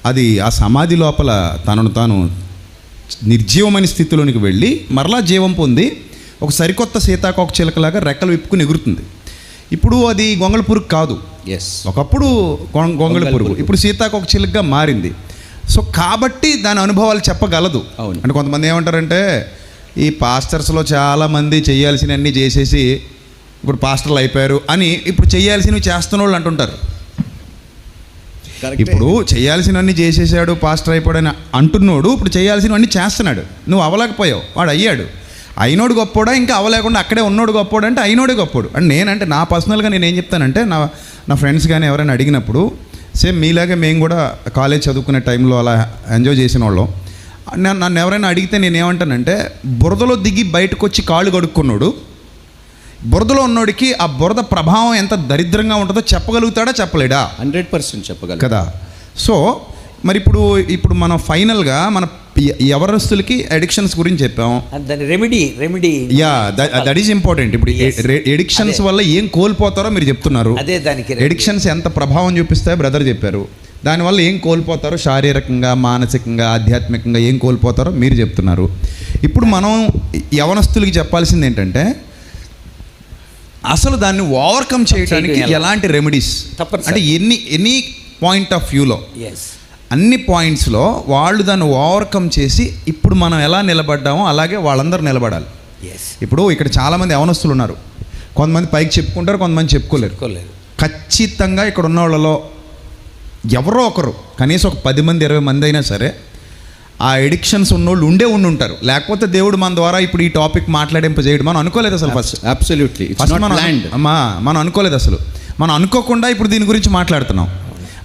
అది ఆ సమాధి లోపల తనను తాను నిర్జీవమైన స్థితిలోనికి వెళ్ళి మరలా జీవం పొంది ఒక సరికొత్త సీతాకోక చిలకలాగా రెక్కలు విప్పుకుని ఎగురుతుంది. ఇప్పుడు అది గొంగళ పురుగు కాదు. ఒకప్పుడు గొంగళ పురుగు, ఇప్పుడు సీతాకోక చిలుకగా మారింది. సో కాబట్టి దాని అనుభవాలు చెప్పగలదు. అంటే కొంతమంది ఏమంటారంటే ఈ పాస్టర్స్లో చాలామంది చేయాల్సినవన్నీ చేసేసి ఇప్పుడు పాస్టర్లు అయిపోయారు అని ఇప్పుడు చేయాల్సినవి చేస్తున్న వాళ్ళు అంటుంటారు. ఇప్పుడు చేయాల్సినవన్నీ చేసేసాడు, పాస్టర్ అయిపోయాడని అంటున్నాడు, ఇప్పుడు చేయాల్సినవన్నీ చేస్తున్నాడు. నువ్వు అవ్వలేకపోయావు, వాడు అయ్యాడు. అయినోడు గొప్పోడా, ఇంకా అవ్వలేకుండా అక్కడే ఉన్నోడు గొప్పోడు అంటే అయినోడే గొప్పోడు. అంటే నేనంటే నా పర్సనల్గా నేను ఏం చెప్తానంటే నా ఫ్రెండ్స్ కానీ ఎవరైనా అడిగినప్పుడు సేమ్ మీలాగే మేము కూడా కాలేజ్ చదువుకునే టైంలో అలా ఎంజాయ్ చేసిన వాళ్ళం. నన్ను ఎవరైనా అడిగితే నేను ఏమంటానంటే బురదలో దిగి బయటకు వచ్చి కాళ్ళు కడుక్కున్నాడు, బురదలో ఉన్నోడికి ఆ బురద ప్రభావం ఎంత దరిద్రంగా ఉంటుందో చెప్పగలుగుతాడా చెప్పలేడా? 100% చెప్పగలరు కదా. సో మరి ఇప్పుడు మనం ఫైనల్గా మన యవనస్తులకి అడిక్షన్స్ గురించి చెప్పాం. Remedy that is important. ఇప్పుడు ఎడిక్షన్స్ వల్ల ఏం కోల్పోతారో మీరు చెప్తున్నారు. అదే దానికి ఎడిక్షన్స్ ఎంత ప్రభావం చూపిస్తాయో బ్రదర్ చెప్పారు. దానివల్ల ఏం కోల్పోతారో శారీరకంగా, మానసికంగా, ఆధ్యాత్మికంగా ఏం కోల్పోతారో మీరు చెప్తున్నారు. ఇప్పుడు మనం యవనస్తులకి చెప్పాల్సింది ఏంటంటే అసలు దాన్ని ఓవర్కమ్ చేయడానికి ఎలాంటి రెమెడీస్, అంటే ఎనీ పాయింట్ ఆఫ్ వ్యూలో అన్ని పాయింట్స్లో వాళ్ళు దాన్ని ఓవర్కమ్ చేసి ఇప్పుడు మనం ఎలా నిలబడ్డామో అలాగే వాళ్ళందరూ నిలబడాలి. ఇప్పుడు ఇక్కడ చాలామంది యవనస్తులు ఉన్నారు. కొంతమంది పైకి చెప్పుకుంటారు, కొంతమంది చెప్పుకోలేరు. ఖచ్చితంగా ఇక్కడ ఉన్న వాళ్ళలో ఎవరో ఒకరు, కనీసం ఒక 10 మంది 20 మంది అయినా సరే ఆ ఎడిక్షన్స్ ఉన్నోళ్ళు ఉంటారు. లేకపోతే దేవుడు మన ద్వారా ఇప్పుడు ఈ టాపిక్ మాట్లాడింపజేయడం మనం అనుకోలేదు అసలు. మనం అనుకోలేదు అసలు. మనం అనుకోకుండా ఇప్పుడు దీని గురించి మాట్లాడుతున్నాం.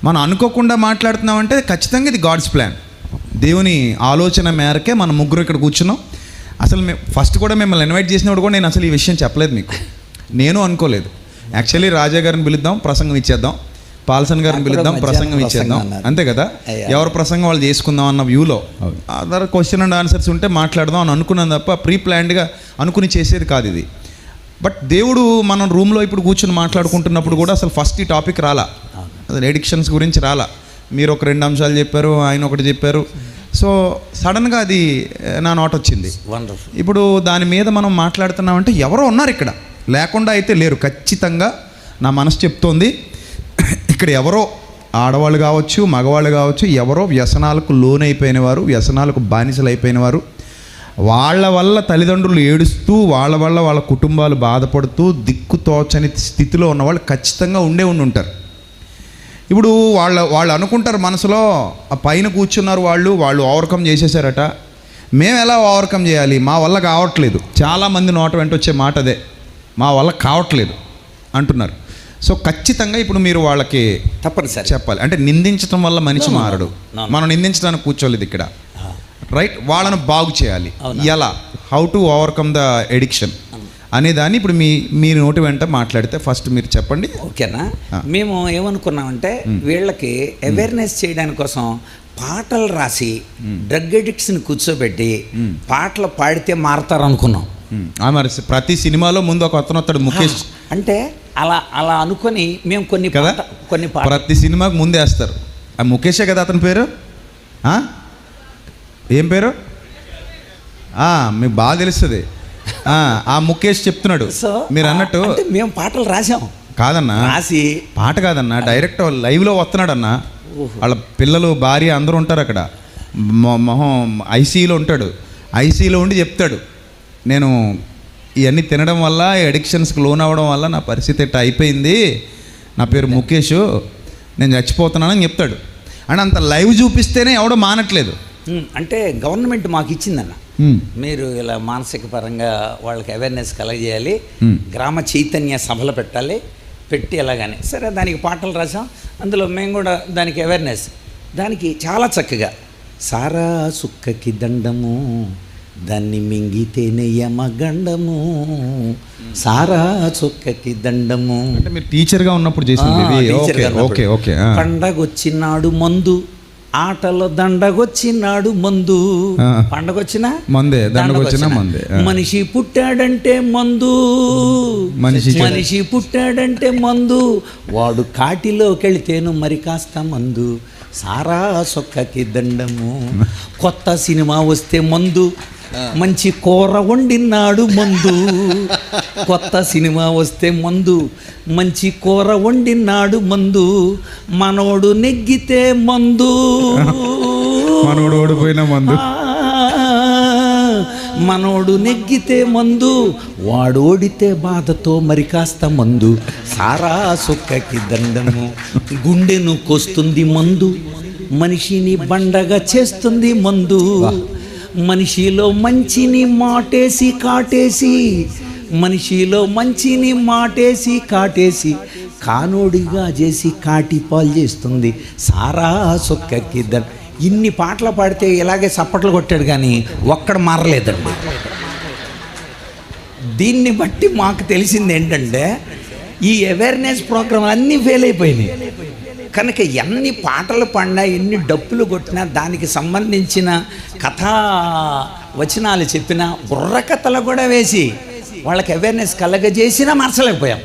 మనం అనుకోకుండా మాట్లాడుతున్నాం అంటే ఖచ్చితంగా ఇది గాడ్స్ ప్లాన్, దేవుని ఆలోచన మేరకే మనం ముగ్గురు ఇక్కడ కూర్చున్నాం. అసలు ఫస్ట్ కూడా మిమ్మల్ని ఇన్వైట్ చేసినప్పుడు కూడా నేను అసలు ఈ విషయం చెప్పలేదు మీకు, నేను అనుకోలేదు. యాక్చువల్లీ రాజా గారిని పిలుద్దాం, ప్రసంగం ఇచ్చేద్దాం, పాల్సన్ గారిని పిలుద్దాం, ప్రసంగం ఇచ్చేద్దాం, అంతే కదా. ఎవరి ప్రసంగం వాళ్ళు చేసుకుందాం అన్న వ్యూలో అదర్ క్వశ్చన్ అండ్ ఆన్సర్స్ ఉంటే మాట్లాడదాం అని అనుకున్నాను తప్ప ప్రీ ప్లాన్డ్గా అనుకుని చేసేది కాదు ఇది. బట్ దేవుడు మనం రూమ్లో ఇప్పుడు కూర్చొని మాట్లాడుకుంటున్నప్పుడు కూడా అసలు ఫస్ట్ ఈ టాపిక్ రాలా, అసలు ఎడిక్షన్స్ గురించి రాలా. మీరు ఒక 2 అంశాలు చెప్పారు, ఆయన ఒకటి చెప్పారు. సో సడన్గా అది నా నోట్ వచ్చింది. ఇప్పుడు దాని మీద మనం మాట్లాడుతున్నామంటే ఎవరో ఉన్నారు ఇక్కడ, లేకుండా అయితే లేరు. ఖచ్చితంగా నా మనసు చెప్తోంది ఇక్కడ ఎవరో ఆడవాళ్ళు కావచ్చు, మగవాళ్ళు కావచ్చు, ఎవరో వ్యసనాలకు లోనైపోయిన వారు, వ్యసనాలకు బానిసలు అయిపోయిన వారు, వాళ్ళ వల్ల తల్లిదండ్రులు ఏడుస్తూ, వాళ్ళ వల్ల వాళ్ళ కుటుంబాలు బాధపడుతూ దిక్కుతోచని స్థితిలో ఉన్నవాళ్ళు ఖచ్చితంగా ఉండి ఉంటారు. ఇప్పుడు వాళ్ళు అనుకుంటారు మనసులో, ఆ పైన కూర్చున్నారు వాళ్ళు ఓవర్కమ్ చేసేసారట, మేము ఎలా ఓవర్కమ్ చేయాలి, మా వల్ల కావట్లేదు. చాలామంది నోట వెంట వచ్చే మాట అదే, మా వల్ల కావట్లేదు అంటున్నారు. సో ఖచ్చితంగా ఇప్పుడు మీరు వాళ్ళకి తప్పనిసరి చెప్పాలి. అంటే నిందించడం వల్ల మనిషి మారడు, మనం నిందించడానికి కూర్చోలేదు ఇక్కడ, రైట్? వాళ్ళను బాగు చేయాలి. ఎలా, how to overcome the addiction అనే దాన్ని ఇప్పుడు మీ నోటి వెంట మాట్లాడితే ఫస్ట్ మీరు చెప్పండి. ఓకేనా? మేము ఏమనుకున్నామంటే వీళ్ళకి అవేర్నెస్ చేయడానికి కోసం పాటలు రాసి డ్రగ్ ఎడిక్ట్స్ని కూర్చోబెట్టి పాటలు పాడితే మారతారు అనుకున్నాం. మరి ప్రతి సినిమాలో ముందు ఒక అతను వస్తాడు, ముఖేష్ అంటే అలా అనుకొని మేము కొన్ని ప్రతి సినిమాకు ముందే వేస్తారు. ఆ ముఖేషే కదా అతని పేరు? ఏం పేరు? మీకు బాగా తెలుస్తుంది. ఆ ముఖేష్ చెప్తున్నాడు. సో మీరు అన్నట్టు మేము పాటలు రాసాం కాదన్నా, రాసి పాట కాదన్నా, డైరెక్ట్ లైవ్లో వస్తున్నాడు అన్న. వాళ్ళ పిల్లలు భార్య అందరూ ఉంటారు అక్కడ. మొహం ఐసీయూలో ఉంటాడు. ఐసీయూలో ఉండి చెప్తాడు, నేను ఇవన్నీ తినడం వల్ల, అడిక్షన్స్కి లోన్ అవ్వడం వల్ల నా పరిస్థితి ఎట్లా అయిపోయింది, నా పేరు ముఖేష్, నేను చచ్చిపోతున్నానని చెప్తాడు. అండ్ అంత లైవ్ చూపిస్తేనే ఎవడో మానట్లేదు. అంటే గవర్నమెంట్ మాకు ఇచ్చిందన్న, మీరు ఇలా మానసిక పరంగా వాళ్ళకి అవేర్నెస్ కలగజేయాలి, గ్రామ చైతన్య సభలు పెట్టాలి, పెట్టి ఎలాగానే సరే దానికి పాటలు రాసాం. అందులో మేము కూడా దానికి అవేర్నెస్, దానికి చాలా చక్కగా సారా సుక్కకి దండము దాన్ని మింగితేనే యమగండము, సారా చుక్కకి దండము. అంటే మీరు టీచర్గా ఉన్నప్పుడు చేసింది. పండగొచ్చినాడు మందు, ఆటలో దండగొచ్చినాడు మందు, పండగొచ్చిన మందే, దండగొచ్చిన మందే. మనిషి పుట్టాడంటే మందు, మనిషి పుట్టాడంటే మందు, వాడు కాటిలోకి వెళితేను మరి కాస్త మందు, సారా సొక్కకి దండము. కొత్త సినిమా వస్తే మందు, మంచి కూర వండినాడు మందు, కొత్త సినిమా వస్తే మందు, మంచి కూర వండినాడు మందు, మనోడు నెగ్గితే మందు, మనోడు ఓడిపోయిన మందు, మనోడు నెగ్గితే మందు, వాడు ఓడితే బాధతో మరి కాస్త మందు, సారా సొక్కకి దండము. గుండెను కోస్తుంది మందు, మనిషిని బండగా చేస్తుంది మందు, మనిషిలో మంచిని మాటేసి కాటేసి, మనిషిలో మంచిని మాటేసి కాటేసి, కానోడిగా చేసి కాటిపాలు చేస్తుంది, సారా సొక్కకి దండ. ఇన్ని పాటలు పాడితే ఇలాగే చప్పట్లు కొట్టాడు కానీ ఒక్కడ మారలేదండి. దీన్ని బట్టి మాకు తెలిసింది ఏంటంటే ఈ అవేర్నెస్ ప్రోగ్రాం అన్నీ ఫెయిల్ అయిపోయినాయి. కనుక ఎన్ని పాటలు పాడినా, ఎన్ని డప్పులు కొట్టినా, దానికి సంబంధించిన కథా వచనాలు చెప్పినా, బుర్రకథలు కూడా వేసి వాళ్ళకి అవేర్నెస్ కలగజేసినా మార్చలేకపోయాం.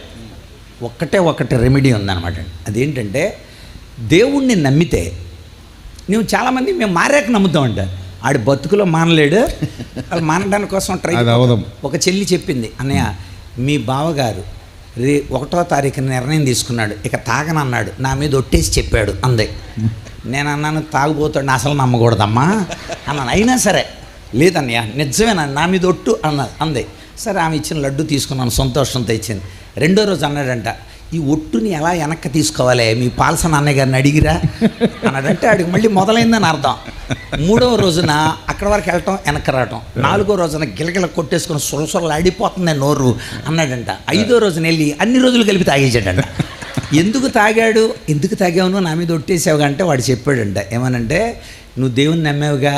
ఒకటే రెమెడీ ఉందన్నమాట. అదేంటంటే దేవుణ్ణి నమ్మితే, నువ్వు చాలామంది మేము మారాక నమ్ముతామంట, ఆడి బతుకులో మానలేడు, వాళ్ళు మానడానికి కోసం ట్రై. ఒక చెల్లి చెప్పింది, అన్నయ్య మీ బావగారు 1వ తారీఖున నిర్ణయం తీసుకున్నాడు, ఇక తాగనన్నాడు, నా మీద ఒట్టేసి చెప్పాడు అందే. నేను అన్నాను తాగుపోతాడు అసలు నమ్మకూడదమ్మా అన్నాను. అయినా సరే లేదన్నయ్య నిజమేనా, నా మీద ఒట్టు అందే. సరే ఆమె ఇచ్చిన లడ్డు తీసుకున్నాను, సంతోషంతో ఇచ్చింది. 2వ రోజు అన్నాడంట, ఈ ఒట్టుని ఎలా వెనక్కి తీసుకోవాలి, మీ పాల్సన్ అన్నయ్య గారిని అడిగిరా అన్నాడంటే ఆడికి మళ్ళీ మొదలైందని అర్థం. 3వ రోజున అక్కడ వరకు వెళ్ళటం, వెనక్కి రావటం. 4వ రోజున గిలగిల కొట్టేసుకుని సురసురలు ఆడిపోతుంది నోరు అన్నాడంట. 5వ రోజున వెళ్ళి అన్ని రోజులు కలిపి తాగేసాడంట. ఎందుకు తాగావును, నా మీద ఒట్టేసావుగా అంటే వాడు చెప్పాడంట, ఏమనంటే నువ్వు దేవుని నమ్మావుగా,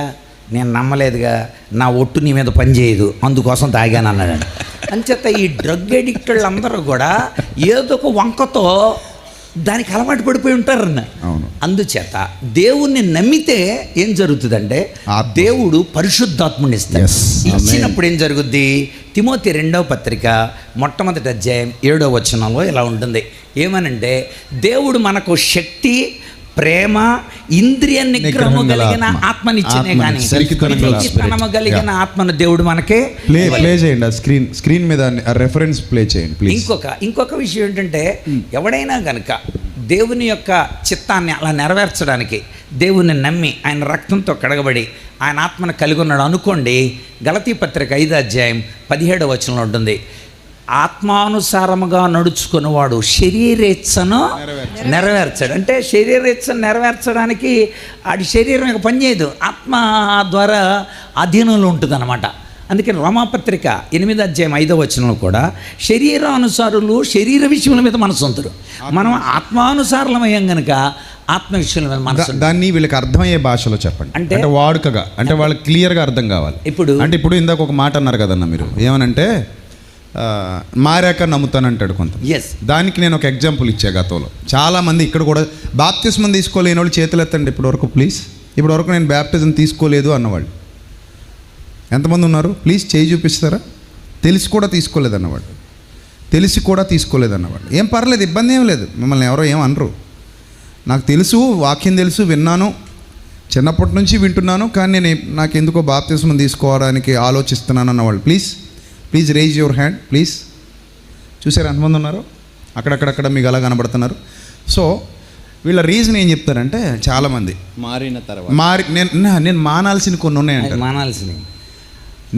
నేను నమ్మలేదుగా, నా ఒట్టు నీ మీద పనిచేయదు, అందుకోసం తాగాను అన్నాడంట. అంచేత ఈ డ్రగ్ అడిక్టెడ్ అందరూ కూడా ఏదో ఒక వంకతో దానికి అలవాటు పడిపోయి ఉంటారన్న. అందుచేత దేవుణ్ణి నమ్మితే ఏం జరుగుతుందంటే దేవుడు పరిశుద్ధాత్ముని ఇస్తాడు. ఇచ్చినప్పుడు ఏం జరుగుద్ది? తిమోతి 2వ పత్రిక మొట్టమొదటి అధ్యాయం 7వ వచనంలో ఇలా ఉంటుంది, ఏమనంటే దేవుడు మనకు శక్తి, ప్రేమ, ఇంద్రియ నిగ్రహము కలిగిన ఆత్మనిచ్చనే కానీ స్థనము కలిగిన ఆత్మను దేవుడు మనకే. ప్లే చేయండి స్క్రీన్ మీద రెఫరెన్స్ ప్లే చేయండి ప్లీజ్. ఇంకొక విషయం ఏంటంటే ఎవడైనా కనుక దేవుని యొక్క చిత్తాన్ని అలా నెరవేర్చడానికి దేవుని నమ్మి ఆయన రక్తంతో కడగబడి ఆయన ఆత్మను కలిగి ఉన్నాడు అనుకోండి, గలతీ పత్రిక 5వ అధ్యాయం 17వ వచనంలో ఉంటుంది, ఆత్మానుసారముగా నడుచుకునేవాడు శరీరేచ్ఛను నెరవేర్చాడు. అంటే శరీరేచ్ఛను నెరవేర్చడానికి ఆడి శరీరం ఇక పనిచేయదు, ఆత్మ ద్వారా అధీనంలో ఉంటుంది అన్నమాట. అందుకని రోమాపత్రిక 8వ అధ్యాయం 5వ వచనంలో కూడా శరీరానుసారులు శరీర విషయముల మీద మనసు ఉంటారు, మనం ఆత్మానుసారమయ్యాం కనుక ఆత్మ విషయంలో మీద మనసు. దాన్ని వీళ్ళకి అర్థమయ్యే భాషలో చెప్పండి, అంటే వాడుకగా, అంటే వాళ్ళకి క్లియర్గా అర్థం కావాలి. ఇప్పుడు ఇందాక ఒక మాట అన్నారు కదన్న మీరు, ఏమనంటే మారాక నమ్ముతానంటాడు కొంత. దానికి నేను ఒక ఎగ్జాంపుల్ ఇచ్చా. గతంలో చాలామంది ఇక్కడ కూడా బాప్తిస్మం తీసుకోలేని వాళ్ళు చేతులు ఎత్తండి ఇప్పటివరకు ప్లీజ్. ఇప్పటివరకు నేను బ్యాప్టిజం తీసుకోలేదు అన్నవాళ్ళు ఎంతమంది ఉన్నారు? ప్లీజ్ చేయి చూపిస్తారా? తెలిసి కూడా తీసుకోలేదన్నవాడు ఏం పర్లేదు, ఇబ్బంది ఏం లేదు, మిమ్మల్ని ఎవరో ఏం అనరు. నాకు తెలుసు, వాక్యం తెలుసు, విన్నాను, చిన్నప్పటి నుంచి వింటున్నాను, కానీ నాకు ఎందుకో బాప్తిస్మం తీసుకోవడానికి ఆలోచిస్తున్నాను అన్నవాళ్ళు please raise your hand please. చూసారు ఎంతమంది ఉన్నారు? అక్కడక్కడక్కడ మీకు అలా కనబడుతున్నారు. సో వీళ్ళ రీజన్ ఏం చెప్తారంటే, చాలామంది మారిన తర్వాత నేను మానాల్సినవి కొన్ని ఉన్నాయంట,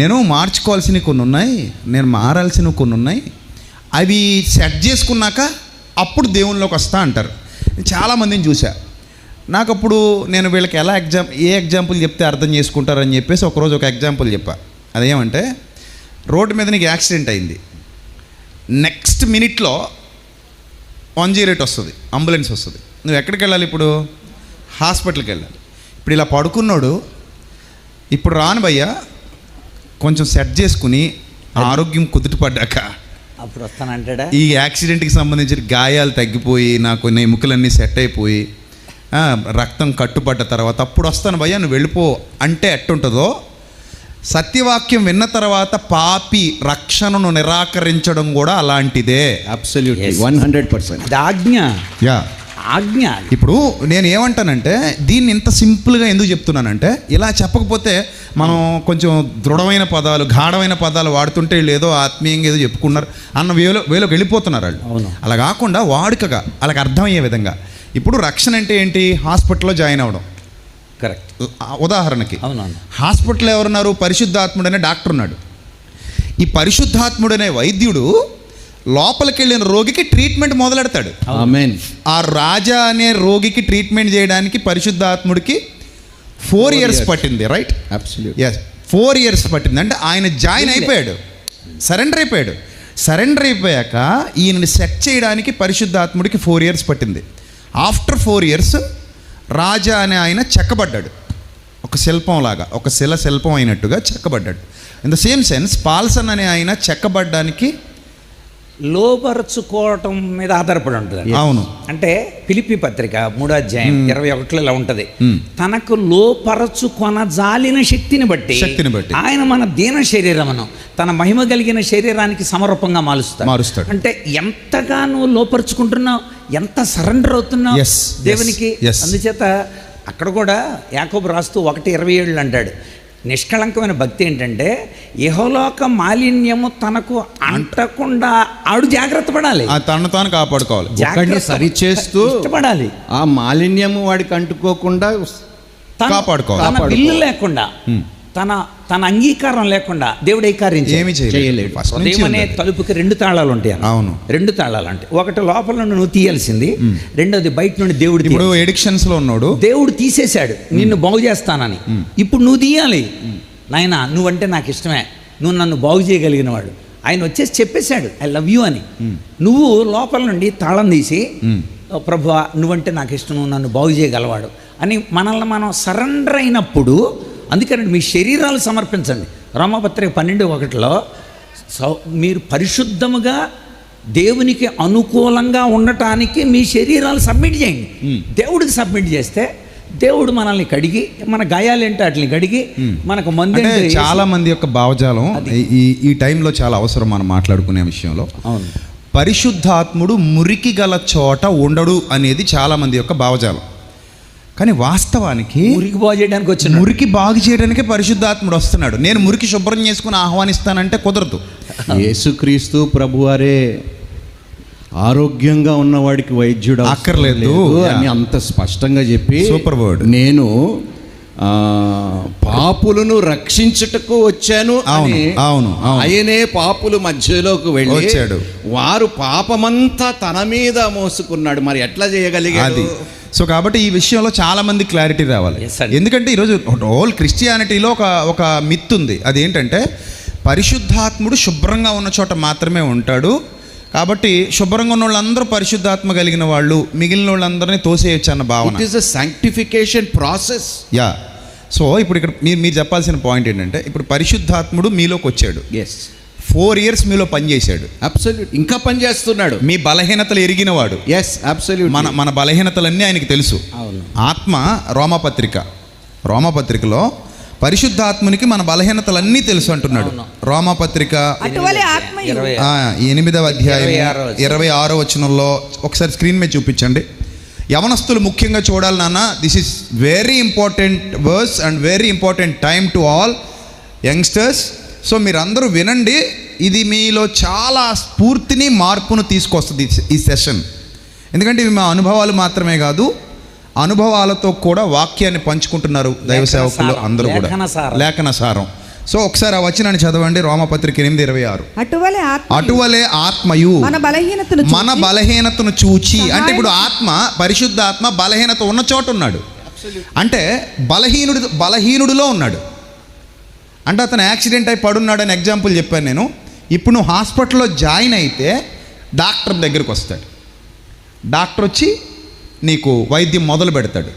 నేను మార్చుకోవాల్సినవి కొన్ని ఉన్నాయి, నేను మారాల్సినవి కొన్ని ఉన్నాయి, అవి సెట్ చేసుకున్నాక అప్పుడు దేవునిలోకి వస్తా అంటారు. చాలామందిని చూసా. నాకు అప్పుడు నేను వీళ్ళకి ఏ ఎగ్జాంపుల్ చెప్తే అర్థం చేసుకుంటారని చెప్పేసి ఒకరోజు ఒక ఎగ్జాంపుల్ చెప్పా. అదేమంటే, రోడ్డు మీద నీకు యాక్సిడెంట్ అయింది, నెక్స్ట్ మినిట్లో 108 వస్తుంది, అంబులెన్స్ వస్తుంది. నువ్వు ఎక్కడికి వెళ్ళాలి? ఇప్పుడు హాస్పిటల్కి వెళ్ళాలి. ఇప్పుడు ఇలా పడుకున్నాడు, ఇప్పుడు రాను భయ్యా, కొంచెం సెట్ చేసుకుని ఆరోగ్యం కుదుటపడ్డాక అప్పుడు వస్తానంటాడా? ఈ యాక్సిడెంట్కి సంబంధించిన గాయాలు తగ్గిపోయి, నాకు ఎముకలన్నీ సెట్ అయిపోయి, రక్తం కట్టుపడ్డ తర్వాత అప్పుడు వస్తాను భయ్యా, నువ్వు వెళ్ళిపో అంటే ఎట్టుంటుందో, సత్యవాక్యం విన్న తర్వాత పాపి రక్షణను నిరాకరించడం కూడా అలాంటిదే. అబ్సల్యూట్లీ 100%. ఆజ్ఞ. ఇప్పుడు నేను ఏమంటానంటే, దీన్ని ఇంత సింపుల్గా ఎందుకు చెప్తున్నానంటే, ఇలా చెప్పకపోతే మనం కొంచెం దృఢమైన పదాలు, గాఢమైన పదాలు వాడుతుంటే లేదో ఆత్మీయంగా ఏదో చెప్పుకున్నారు అన్న వేలోకి వెళ్ళిపోతున్నారు వాళ్ళు. అలా కాకుండా వాడుకగా వాళ్ళకి అర్థమయ్యే విధంగా. ఇప్పుడు రక్షణ అంటే ఏంటి? హాస్పిటల్లో జాయిన్ అవ్వడం. కరెక్ట్. ఉదాహరణకి హాస్పిటల్లో ఎవరున్నారు? పరిశుద్ధాత్ముడు అనే డాక్టర్ ఉన్నాడు. ఈ పరిశుద్ధాత్ముడనే వైద్యుడు లోపలికి వెళ్ళిన రోగికి ట్రీట్మెంట్ మొదలెడతాడు. ఆమేన్. ఆ రాజా అనే రోగికి ట్రీట్మెంట్ చేయడానికి పరిశుద్ధాత్ముడికి 4 years పట్టింది. రైట్? అబ్సల్యూట్లీ. ఎస్, 4 years పట్టింది. అంటే ఆయన జాయిన్ అయిపోయాడు, సరెండర్ అయిపోయాక ఈయనని సెట్ చేయడానికి పరిశుద్ధాత్ముడికి 4 years పట్టింది. ఆఫ్టర్ 4 years రాజా అనే ఆయన చెక్కబడ్డాడు, ఒక శిల్పం లాగా, ఒక శిల్పం అయినట్టుగా చెక్కబడ్డాడు. In the same sense Paulson అనే ఆయన చెక్కబడ్డానికి లోపరుచుకోవటం మీద ఆధారపడి ఉంటుంది. అవును. అంటే ఫిలిప్పీ పత్రిక 3వ అధ్యాయం 21 ఇలా ఉంటుంది, తనకు లోపరచుకొనజాలిన శక్తిని బట్టి ఆయన మన దీన శరీరమును తన మహిమ కలిగిన శరీరానికి సమరూపంగా మారుస్తాడు. అంటే ఎంతగా నువ్వు లోపరుచుకుంటున్నావు, ఎంత సరెండర్ అవుతున్నావు దేవునికి. అందుచేత అక్కడ కూడా యాకోబు రాస్తూ 1:27 అంటాడు, నిష్కళంకమైన భక్తి ఏంటంటే, యెహోలోక మాలిన్యము తనకు అంటకుండా ఆడు జాగ్రత్త పడాలి, తనను తాను కాపాడుకోవాలి, సరిచేస్తూ ఇష్టపడాలి. ఆ మాలిన్యము వాడికి అంటుకోకుండా కాపాడుకోవాలి. తన బిల్లు లేకుండా, తన అంగీకారం లేకుండా దేవుడు ఏ కార్యం ఏమి చేయలేడు. ఉదయం అనే తలుపుకి 2 తాళాలు ఉంటాయి. అవును, 2 తాళాలు అంటే, ఒకటి లోపల నుండి నువ్వు తీయాల్సింది, రెండోది బయట నుండి దేవుడు. ఇప్పుడు ఎడిక్షన్స్ లో ఉన్నాడు, దేవుడు తీసేశాడు నిన్ను బాగు చేస్తానని, ఇప్పుడు నువ్వు తీయాలి. నాయనా నువ్వంటే నాకు ఇష్టమే, నువ్వు నన్ను బాగు చేయగలిగిన వాడు. ఆయన వచ్చేసి చెప్పేశాడు ఐ లవ్ యూ అని. నువ్వు లోపల నుండి తాళం తీసి, ప్రభువా నువ్వంటే నాకు ఇష్టం, నువ్వు నన్ను బాగు చేయగలవాడు అని మనల్ని మనం సరెండర్ అయినప్పుడు, అందుకని మీ శరీరాలు సమర్పించండి. రోమాపత్రిక 12:1 మీరు పరిశుద్ధముగా దేవునికి అనుకూలంగా ఉండటానికి మీ శరీరాలు సబ్మిట్ చేయండి. దేవుడికి సబ్మిట్ చేస్తే దేవుడు మనల్ని కడిగి, మన గాయాలేంటో వాటిని కడిగి మనకు మంది. చాలా మంది యొక్క భావజాలం ఈ టైంలో చాలా అవసరం మనం మాట్లాడుకునే విషయంలో. అవును, పరిశుద్ధాత్ముడు మురికి గల చోట ఉండడు అనేది చాలా మంది యొక్క భావజాలం. కానీ వాస్తవానికి మురికి బాగు చేయడానికే పరిశుద్ధాత్ముడు వస్తున్నాడు. నేను మురికి శుభ్రం చేసుకుని ఆహ్వానిస్తానంటే కుదరదు. యేసుక్రీస్తు ప్రభువారే ఆరోగ్యంగా ఉన్నవాడికి వైద్యుడు అక్కర్లేదు అని అంత స్పష్టంగా చెప్పి, సూపర్ వర్డ్, నేను పాపులను రక్షించుటకు వచ్చాను అని. అవును, ఆయనే పాపులు మధ్యలోకి వెళ్ళి వచ్చాడు, వారు పాపమంతా తన మీద మోసుకున్నాడు. మరి ఎట్లా చేయగలిగాడు? సో కాబట్టి ఈ విషయంలో చాలా మంది క్లారిటీ రావాలి. ఎందుకంటే ఈరోజు హోల్ క్రిస్టియానిటీలో ఒక మిత్ ఉంది. అదేంటంటే, పరిశుద్ధాత్ముడు శుభ్రంగా ఉన్న చోట మాత్రమే ఉంటాడు, కాబట్టి శుభ్రంగా ఉన్న వాళ్ళందరూ పరిశుద్ధాత్మ కలిగిన వాళ్ళు, మిగిలిన వాళ్ళందరినీ తోసేయచ్చు అన్న భావన. It is a sanctification process. Yeah. So ఇప్పుడు ఇక్కడ మీరు చెప్పాల్సిన పాయింట్ ఏంటంటే, ఇప్పుడు పరిశుద్ధాత్ముడు మీలోకి వచ్చాడు, 4 years మీలో పనిచేశాడు. అబ్సల్యూట్. ఇంకా పనిచేస్తున్నాడు. మీ బలహీనతలు ఎరిగినవాడు. Yes, absolute. మన బలహీనతలన్నీ ఆయనకి తెలుసు. ఆత్మ రోమాపత్రికలో పరిశుద్ధాత్మునికి మన బలహీనతలన్నీ తెలుసు అంటున్నాడు. రోమాపత్రిక 8వ అధ్యాయం 26వ వచనంలో ఒకసారి స్క్రీన్ మీద చూపించండి. యవనస్తులు ముఖ్యంగా చూడాలి నాన్న. This is very important verse and very important time to all youngsters. So మీరందరూ వినండి, ఇది మీలో చాలా స్ఫూర్తిని మార్పును తీసుకొస్తుంది ఈ సెషన్. ఎందుకంటే ఇవి మా అనుభవాలు మాత్రమే కాదు, అనుభవాలతో కూడా వాక్యాన్ని పంచుకుంటున్నారు దైవ సేవకులు అందరూ కూడా. లేఖన సారం. సో ఒకసారి ఆ వచనాన్ని చదవండి, రోమపత్రిక 8:26. అటువలే ఆత్మయు మన బలహీనతను చూచి, అంటే ఇప్పుడు ఆత్మ, పరిశుద్ధ ఆత్మ బలహీనత ఉన్న చోట ఉన్నాడు. అంటే బలహీనుడిలో ఉన్నాడు. అంటే అతను యాక్సిడెంట్ అయి పడున్నాడు అని ఎగ్జాంపుల్ చెప్పాను నేను. ఇప్పుడు నువ్వు హాస్పిటల్లో జాయిన్ అయితే డాక్టర్ దగ్గరికి వస్తాడు. డాక్టర్ వచ్చి నీకు వైద్యం మొదలు పెడతాడు.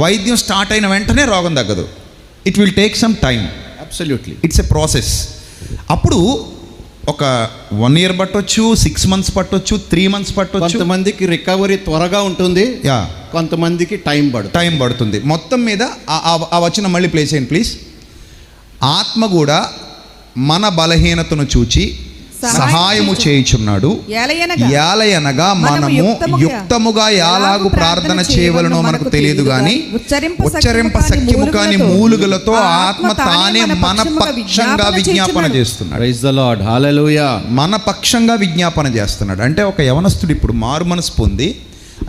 వైద్యం స్టార్ట్ అయిన వెంటనే రోగం తగ్గదు. It will take some time. Absolutely it's a process. అప్పుడు ఒక 1 year పట్టొచ్చు, 6 months పట్టొచ్చు, 3 months పట్టొచ్చు. కొంతమందికి రికవరీ త్వరగా ఉంటుంది, కొంతమందికి టైం పడుతుంది. మొత్తం మీద ఆ వచనం మళ్ళీ ప్లే చేయండి ప్లీజ్. ఆత్మ కూడా మన బలహీనతను చూచి సహాయము చేయుచున్నాడు. ఏలయనగా మనము యుక్తముగా యాలాగు ప్రార్థన చేయవలనో మనకు తెలియదు గాని ఉచ్చరింప శక్యము కాని మూలుగులతో ఆత్మ తానే మన పక్షంగా విజ్ఞాపన చేస్తున్నాడు. ప్రైజ్ ది లార్డ్, హల్లెలూయా. మన పక్షంగా విజ్ఞాపన చేస్తున్నాడు. అంటే ఒక యవనస్తుడు ఇప్పుడు మారు మనసు పొంది,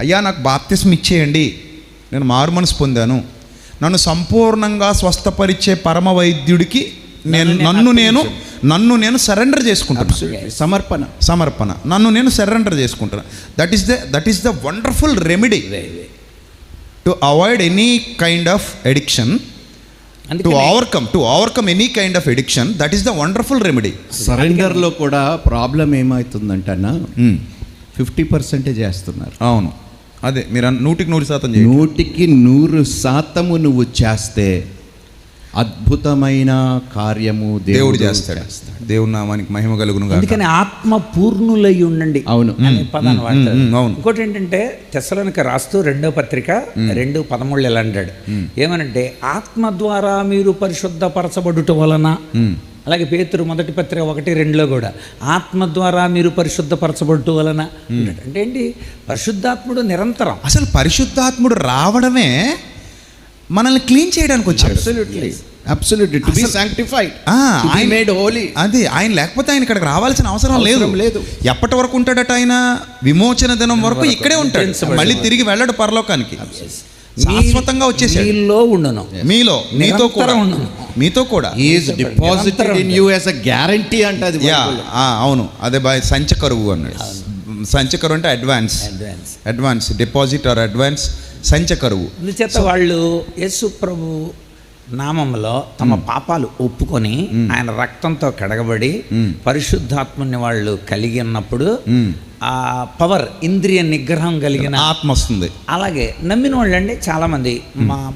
అయ్యా నాకు బాప్తిస్మ ఇచ్చేయండి, నేను మారు మనసు పొందాను, నన్ను సంపూర్ణంగా స్వస్థపరిచే పరమ వైద్యుడికి నన్ను నేను సరెండర్ చేసుకుంటాను. సమర్పణ నన్ను నేను సరెండర్ చేసుకుంటాను. That is the wonderful remedy to avoid any kind of addiction, to overcome any kind of addiction. That is the wonderful remedy. సరెండర్లో కూడా ప్రాబ్లం ఏమవుతుందంటన్నా 50% చేస్తున్నారు. అవును, అదే మీరు 100% 100% నువ్వు చేస్తే అద్భుతమైన కార్యము దేవుడు చేస్తాడు. దేవుని నామానికి మహిమ కలుగును గాక. అందుకని ఆత్మ పూర్ణులై ఉండండి. అవును, పదాన్ని వాడతారు. అవును. ఇంకోటి ఏంటంటే తెస్సలోనిక రాస్తూ 2వ పత్రిక 2:13 ఎలా అంటాడు, ఏమనంటే ఆత్మ ద్వారా మీరు పరిశుద్ధపరచబడుట వలన. అలాగే పేతురు 1వ పత్రిక 1:2 కూడా ఆత్మ ద్వారా మీరు పరిశుద్ధపరచబడుట వలన. అంటే ఏంటి, పరిశుద్ధాత్ముడు నిరంతరం, అసలు పరిశుద్ధాత్ముడు రావడమే మనల్ని క్లీన్ చేయడానికి వచ్చాడు. Absolutely to be sanctified, to be made holy. అది ఆయన లేకపోతే ఆయన ఇక్కడికి రావాల్సిన అవసరం లేదు. ఎప్పటి వరకు ఉంటాడట ఆయన? విమోచన దినం వరకు ఇక్కడే ఉంటాడు, మళ్ళీ తిరిగి వెళ్ళడు పరలోకానికి. శాశ్వతంగా వచ్చేసాడు. మీలో మీతో కూడా he is deposited in you as a guarantee అంటది. అవును, అదే బాయ్ సంచకరువు అన్నాడు. సంచకరువు అంటే అడ్వాన్స్ డిపాజిట్ ఆర్ అడ్వాన్స్ సంచకరువు. అందుచేత వాళ్ళు యేసు ప్రభు నామంలో తమ పాపాలు ఒప్పుకొని ఆయన రక్తంతో కడగబడి పరిశుద్ధాత్మని వాళ్ళు కలిగి ఉన్నప్పుడు ఆ పవర్, ఇంద్రియ నిగ్రహం కలిగిన ఆత్మ వస్తుంది. అలాగే నమ్మిన వాళ్ళు అండి చాలామంది.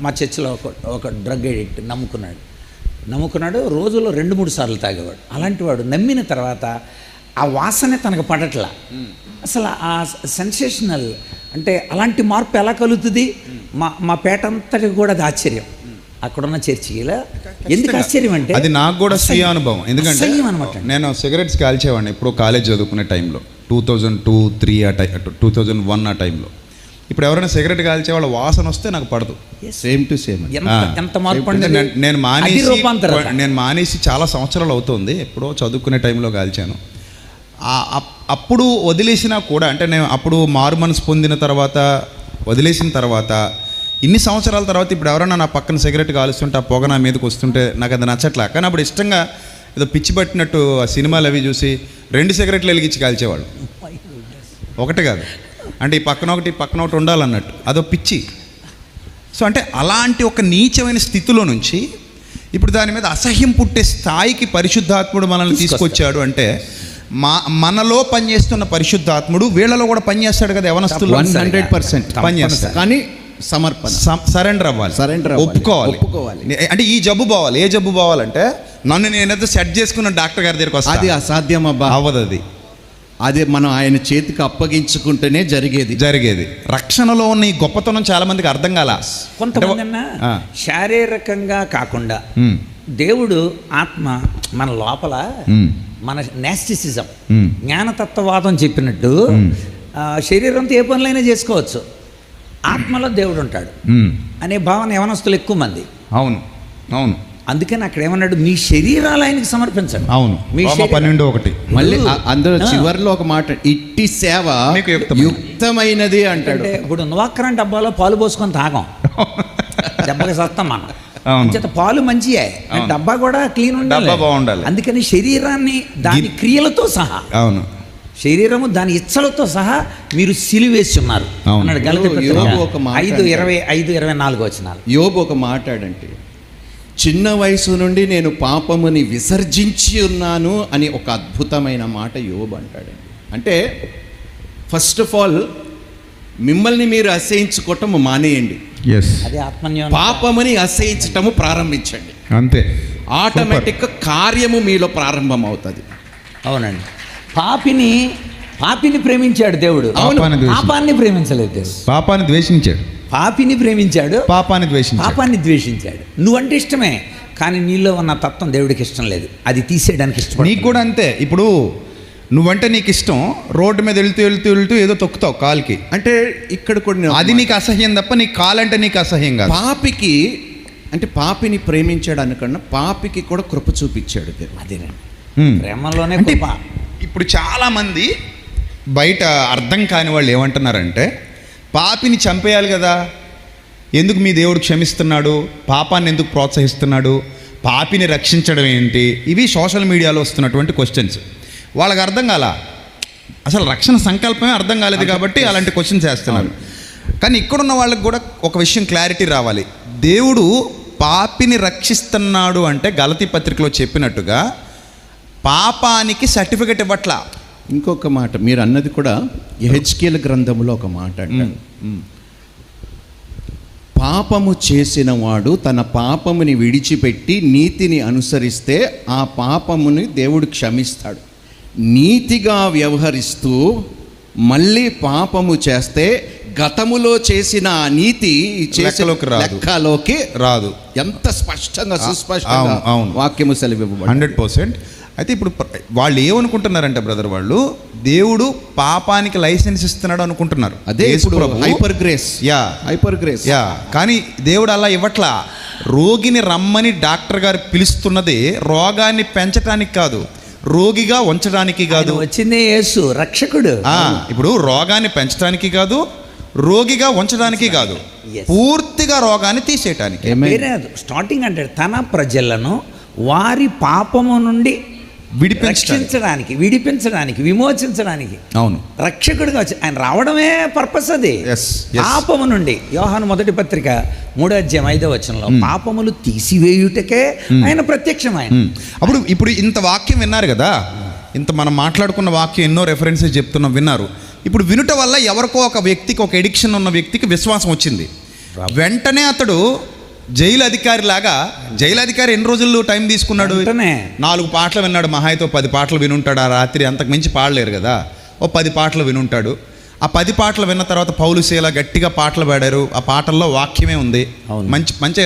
మా చర్చిలో ఒక డ్రగ్ ఎడిక్ట్ నమ్ముకున్నాడు, రోజులో 2-3 సార్లు తాగేవాడు. అలాంటి వాడు నమ్మిన తర్వాత ఆ వాసనే తనకు పడట్లా. అసలు ఆ సెన్సేషనల్ అంటే అలాంటి మార్పు ఎలా కలుగుతుంది? మా పేట అంతటి కూడా అది ఆశ్చర్యం. అక్కడున్న చర్చిలో ఎందుకు ఆశ్చర్యం అంటే అది నాకు కూడా స్వీయ అనుభవం. ఎందుకంటే నేను సిగరెట్స్ కాల్చేవాడిని ఇప్పుడు కాలేజ్ చదువుకునే టైంలో 2002-03 2001 ఆ టైంలో. ఇప్పుడు ఎవరైనా సిగరెట్ కాల్చే వాళ్ళ వాసన వస్తే నాకు పడదు. Same to same. ఎంత మార్పు. నేను మానేసి చాలా సంవత్సరాలు అవుతుంది. ఎప్పుడో చదువుకునే టైంలో కాల్చాను. అప్పుడు వదిలేసినా కూడా, అంటే నేను అప్పుడు మారు మనసు పొందిన తర్వాత వదిలేసిన తర్వాత ఇన్ని సంవత్సరాల తర్వాత ఇప్పుడు ఎవరైనా నా పక్కన సిగరెట్ కాలుస్తుంటే ఆ పొగ నా మీదకి వస్తుంటే నాకు అది నచ్చట్లా. కానీ అప్పుడు ఇష్టంగా ఏదో పిచ్చి పట్టినట్టు ఆ సినిమాలు అవి చూసి 2 సిగరెట్లు వెలిగించి కాల్చేవాళ్ళు. ఒకటి కాదు, అంటే ఈ పక్కన ఒకటి ఉండాలన్నట్టు, అదో పిచ్చి. సో అంటే అలాంటి ఒక నీచమైన స్థితిలో నుంచి ఇప్పుడు దాని మీద అసహ్యం పుట్టే స్థాయికి పరిశుద్ధాత్ముడు మనల్ని తీసుకొచ్చాడు. అంటే మనలో పనిచేస్తున్న పరిశుద్ధాత్ముడు వీళ్ళలో కూడా పనిచేస్తాడు కదా. యవనస్తులు 100% పనిచేస్తాడు. కానీ సరెండర్ అవ్వాలి, ఒప్పుకోవాలి. అంటే ఈ జబ్బు పోవాలి. ఏ జబ్బు పోవాలంటే నన్ను నేనేదో సెట్ చేసుకున్న డాక్టర్ గారి దగ్గరికి వస్తా, అది అసాధ్యం అవ్వదు. అది మనం ఆయన చేతికి అప్పగించుకుంటేనే జరిగేది. రక్షణలో ఉన్న ఈ గొప్పతనం చాలా మందికి అర్థం కాల. కొంతమంది శారీరకంగా కాకుండా దేవుడు ఆత్మ మన లోపల మన నాస్టిసిజం, జ్ఞానతత్వవాదం చెప్పినట్టు శరీరంతో ఏ పనులైనా చేసుకోవచ్చు. ఆత్మలో దేవుడు ఉంటాడు ఉమ్. అనే భావన యవనస్తులు ఎక్కువ మంది. అవును అవును అందుకని అక్కడ ఏమన్నాడు, మీ శరీరాలు ఆయనకి సమర్పించండి. అవును. మీ రోమా శరీరం- 12:1. మళ్ళీ అందులో చివరిలో ఒక మాట, ఇట్టి సేవ మీకు యుక్తమైనది. యుక్తమైనది అంటాడు. అంటే ఇప్పుడు నువాకరం డబ్బాలో పాలు పోసుకొని తాగం, దెబ్బకి సత్తాం మనం. అవును. అంచేత పాలు మంచియే, అవును. డబ్బా కూడా క్లీన్ ఉండాలి. డబ్బా బాగుండాలి. అందుకని శరీరాన్ని దాని క్రియలతో సహా, అవును శరీరము దాని ఇచ్చలతో సహా మీరు సిలివేసి ఉన్నారు అవును. అన్నాడు గలతీ పత్రిక యోబు ఒక మాట 5:25-24 వచనాలు. యోబు ఒక మాట్లాడంటే, చిన్న వయసు నుండి నేను పాపముని విసర్జించి ఉన్నాను అని ఒక అద్భుతమైన మాట యోబు అంటాడండి. అంటే ఫస్ట్ ఆఫ్ ఆల్ మిమ్మల్ని మీరు అసహించుకోవటం మానేయండి, ఎస్ అదే ఆత్మన్యోన్యం. పాపముని అసహించటము ప్రారంభించండి. అంతే. ఆటోమేటిక్గా కార్యము మీలో ప్రారంభం అవుతుంది. అవునండి. పాపిని ప్రేమించాడు దేవుడు, పాపాన్ని ద్వేషించాడు. పాపాన్ని ప్రేమించలేదు దేవుడు. పాపాన్ని ద్వేషించాడు. పాపిని ప్రేమించాడు, పాపాన్ని ద్వేషించాడు. పాపాన్ని ద్వేషించాడు. నువ్వంటే ఇష్టమే, కానీ నీలో ఉన్న తత్వం దేవుడికి ఇష్టం లేదు, అది తీసేయడానికి ఇష్టం. నీకు కూడా అంతే. ఇప్పుడు నువ్వంటే నీకు ఇష్టం, రోడ్డు మీద వెళ్తూ ఏదో తొక్కుతావు కాలుకి, అంటే ఇక్కడ కూడా అది నీకు అసహ్యం తప్ప నీకు కాలంటే నీకు అసహ్యం కాదు. పాపికి, అంటే పాపిని ప్రేమించాడు అనుకన్నా పాపికి కూడా కృప చూపించాడు దేవుడు. అదేనండి, ఉమ్. ప్రేమలోనే అంటే కృప. ఇప్పుడు చాలామంది బయట అర్థం కాని వాళ్ళు ఏమంటున్నారంటే, పాపిని చంపేయాలి కదా, ఎందుకు మీ దేవుడు క్షమిస్తున్నాడు, పాపాన్ని ఎందుకు ప్రోత్సహిస్తున్నాడు, పాపిని రక్షించడం ఏంటి, ఇవి సోషల్ మీడియాలో వస్తున్నటువంటి క్వశ్చన్స్. వాళ్ళకి అర్థం కాల, అసలు రక్షణ సంకల్పమే అర్థం కాలేదు కాబట్టి అలాంటి క్వశ్చన్స్ వేస్తున్నారు. కానీ ఇక్కడున్న వాళ్ళకి కూడా ఒక విషయం క్లారిటీ రావాలి. దేవుడు పాపిని రక్షిస్తున్నాడు అంటే గలతీ పత్రికలో చెప్పినట్టుగా పాపానికి సర్టిఫికెట్ ఇవ్వట్లా. ఇంకొక మాట మీరు అన్నది కూడా యెహెజ్కేలు గ్రంథంలో ఒక మాట అంటాడు, పాపము చేసిన వాడు తన పాపముని విడిచిపెట్టి నీతిని అనుసరిస్తే ఆ పాపముని దేవుడు క్షమిస్తాడు. నీతిగా వ్యవహరిస్తూ మళ్ళీ పాపము చేస్తే గతములో చేసిన ఆ నీతి లెక్కలోకి రాదు. ఎంత స్పష్టంగా సుస్పష్టంగా అవును. వాక్యము సెలవివ్వబడింది. 100%. అయితే ఇప్పుడు వాళ్ళు ఏమనుకుంటున్నారంటే బ్రదర్, వాళ్ళు దేవుడు పాపానికి లైసెన్స్ ఇస్తున్నాడు అనుకుంటున్నారు. అదే hyper grace. Yeah, hyper grace. Yeah, కానీ దేవుడు అలా ఇవ్వట్లా. రోగిని రమ్మని డాక్టర్ గారు పిలుస్తున్నది రోగాన్ని పెంచడానికి కాదు, రోగిగా ఉంచడానికి కాదు. వచ్చిందే యేసు రక్షకుడు. ఇప్పుడు రోగాన్ని పెంచడానికి కాదు, రోగిగా ఉంచడానికి కాదు, పూర్తిగా రోగాన్ని తీసేయటానికి. స్టార్టింగ్ అంటే తన ప్రజలను వారి పాపము నుండి విడిపించడానికి, విమోచించడానికి అవును రక్షకుడిగా వచ్చి ఆయన రావడమే పర్పస్. అది Yes, yes. పాపము నుండి యోహాను 1:5 పాపములు తీసివేయుటకే ఆయన ప్రత్యక్షమైన. ఇప్పుడు ఇంత వాక్యం విన్నారు కదా, ఇంత మనం మాట్లాడుకున్న వాక్యం ఎన్నో రెఫరెన్సెస్ చెప్తున్నాం, విన్నారు. ఇప్పుడు వినుట వల్ల ఎవరికో ఒక వ్యక్తికి, ఒక ఎడిక్షన్ ఉన్న వ్యక్తికి విశ్వాసం వచ్చింది. వెంటనే అతడు జైలు అధికారి లాగా, జైలు అధికారి ఎన్ని రోజులు టైం తీసుకున్నాడు? 4 పాటలు విన్నాడు, మహా అయితే 10 పాటలు వినుంటాడు. ఆ రాత్రి అంతకు మించి పాడలేరు కదా, 10 పాటలు వినుంటాడు. ఆ 10 పాటలు విన్న తర్వాత పౌలు శీల గట్టిగా పాటలు పాడారు. ఆ పాటల్లో వాక్యమే ఉంది, మంచి మంచి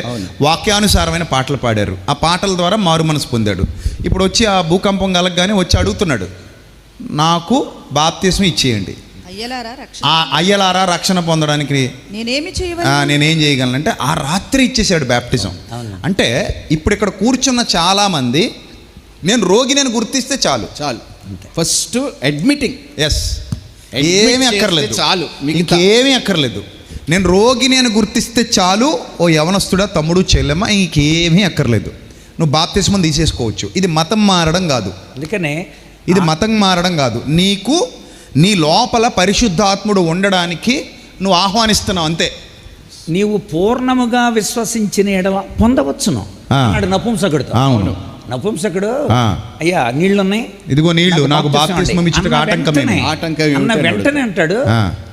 వాక్యానుసారమైన పాటలు పాడారు. ఆ పాటల ద్వారా మారు మనసు పొందాడు. ఇప్పుడు వచ్చి ఆ భూకంపం కలగగానే వచ్చి అడుగుతున్నాడు, నాకు బాప్తిస్మం ఇచ్చేయండి, అయ్యలారా రక్షణ పొందడానికి నేనేం చేయగలను అంటే ఆ రాత్రి ఇచ్చేసాడు బ్యాప్టిజం. అంటే ఇప్పుడు ఇక్కడ కూర్చున్న చాలా మంది నేను రోగిని గుర్తిస్తే చాలు ఫస్ట్ అడ్మిటింగ్. ఎస్, ఏమీ అక్కర్లేదు, చాలు, ఇంకేమీ అక్కర్లేదు. నేను రోగిని అని గుర్తిస్తే చాలు. ఓ యవనస్తుడా, తమ్ముడు, చెల్లెమ్మ, ఇంకేమీ అక్కర్లేదు, నువ్వు బాప్తిస్మం తీసేసుకోవచ్చు. ఇది మతం మారడం కాదు. అందుకనే ఇది మతం మారడం కాదు, నీకు నీ లోపల పరిశుద్ధాత్ముడు ఉండడానికి నువ్వు ఆహ్వానిస్తున్నావు అంతే. నీవు పూర్ణముగా విశ్వసించిన ఎడల పొందవచ్చును అన్నాడు నపుంసకుడితో. అవును, నపుంసకుడు అయ్యా నీళ్లున్నాయి, ఇదిగో నీళ్లు, నాకు బాప్తిస్మం ఇచ్చుటకు ఆటంకమే. వెంటనే అంటాడు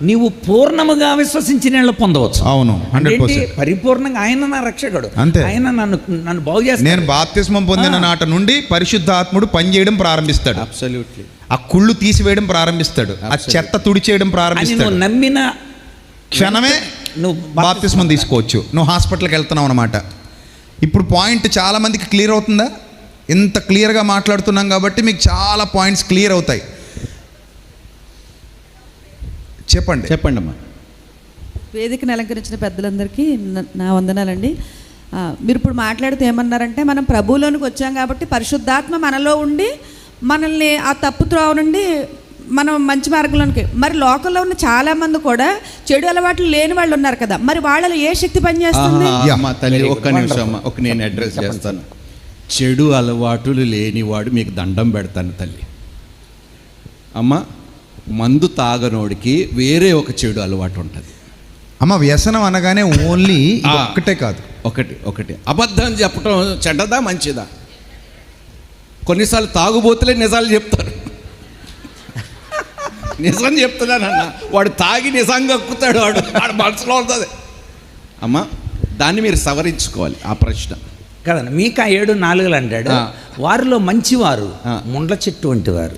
నీవు పూర్ణముగా విశ్వసించిన పొందవచ్చు. అవును, 100%. పరిపూర్ణంగా ఆయన నా రక్షకుడు, అంతే. ఆయన నన్ను బాగు చేస్తాడు. నేను బాప్తిస్మం పొందిన నాట నుండి పరిశుద్ధాత్ముడు పనిచేయడం ప్రారంభిస్తాడు. అబ్సల్యూట్లీ. ఆ కుళ్ళు తీసివేయడం ప్రారంభిస్తాడు, ఆ చెత్త తుడిచేయడం ప్రారంభిస్తాడు. నువ్వు నమ్మిన క్షణమే నువ్వు బాప్తిస్మం తీసుకోవచ్చు. నువ్వు హాస్పిటల్కి వెళ్తున్నావు అన్నమాట. ఇప్పుడు పాయింట్ చాలా మందికి క్లియర్ అవుతుందా? ఇంత క్లియర్గా మాట్లాడుతున్నాం కాబట్టి మీకు చాలా పాయింట్స్ క్లియర్ అవుతాయి. చెప్పండి అమ్మా. వేదికను అలంకరించిన పెద్దలందరికీ నా వందనాలండి. మీరు ఇప్పుడు మాట్లాడుతూ ఏమన్నారంటే మనం ప్రభువులోనికి వచ్చాం కాబట్టి పరిశుద్ధాత్మ మనలో ఉండి మనల్ని ఆ తప్పు త్రోవ నుండి మనం మంచి మార్గంలోనికి, మరి లోకంలో ఉన్న చాలా మంది కూడా చెడు అలవాట్లు లేని వాళ్ళు ఉన్నారు కదా, మరి వాళ్ళలో ఏ శక్తి పనిచేస్తుంది? తల్లి ఒక్క నిమిషం అమ్మ, నేను అడ్రస్ చేస్తాను. చెడు అలవాటులు లేనివాడు మీకు దండం పెడతాను తల్లి. అమ్మ, మందు తాగనోడికి వేరే ఒక చెడు అలవాటు ఉంటుంది. అమ్మ, వ్యసనం అనగానే ఓన్లీ ఒక్కటే కాదు, ఒకటి అబద్ధం చెప్పడం చెడ్డదా మంచిదా? కొన్నిసార్లు తాగుబోతులే నిజాలు చెప్తారు. నిజం చెప్తున్నానన్న, వాడు తాగి నిజంగా ఎక్కుతాడు, వాడు మనసులో ఉంటుంది. అమ్మ, దాన్ని మీరు సవరించుకోవాలి ఆ ప్రశ్న కదండి. మీకు 7-4 అంటాడు. వారిలో మంచివారు ముండ్ల చెట్టు వంటి వారు,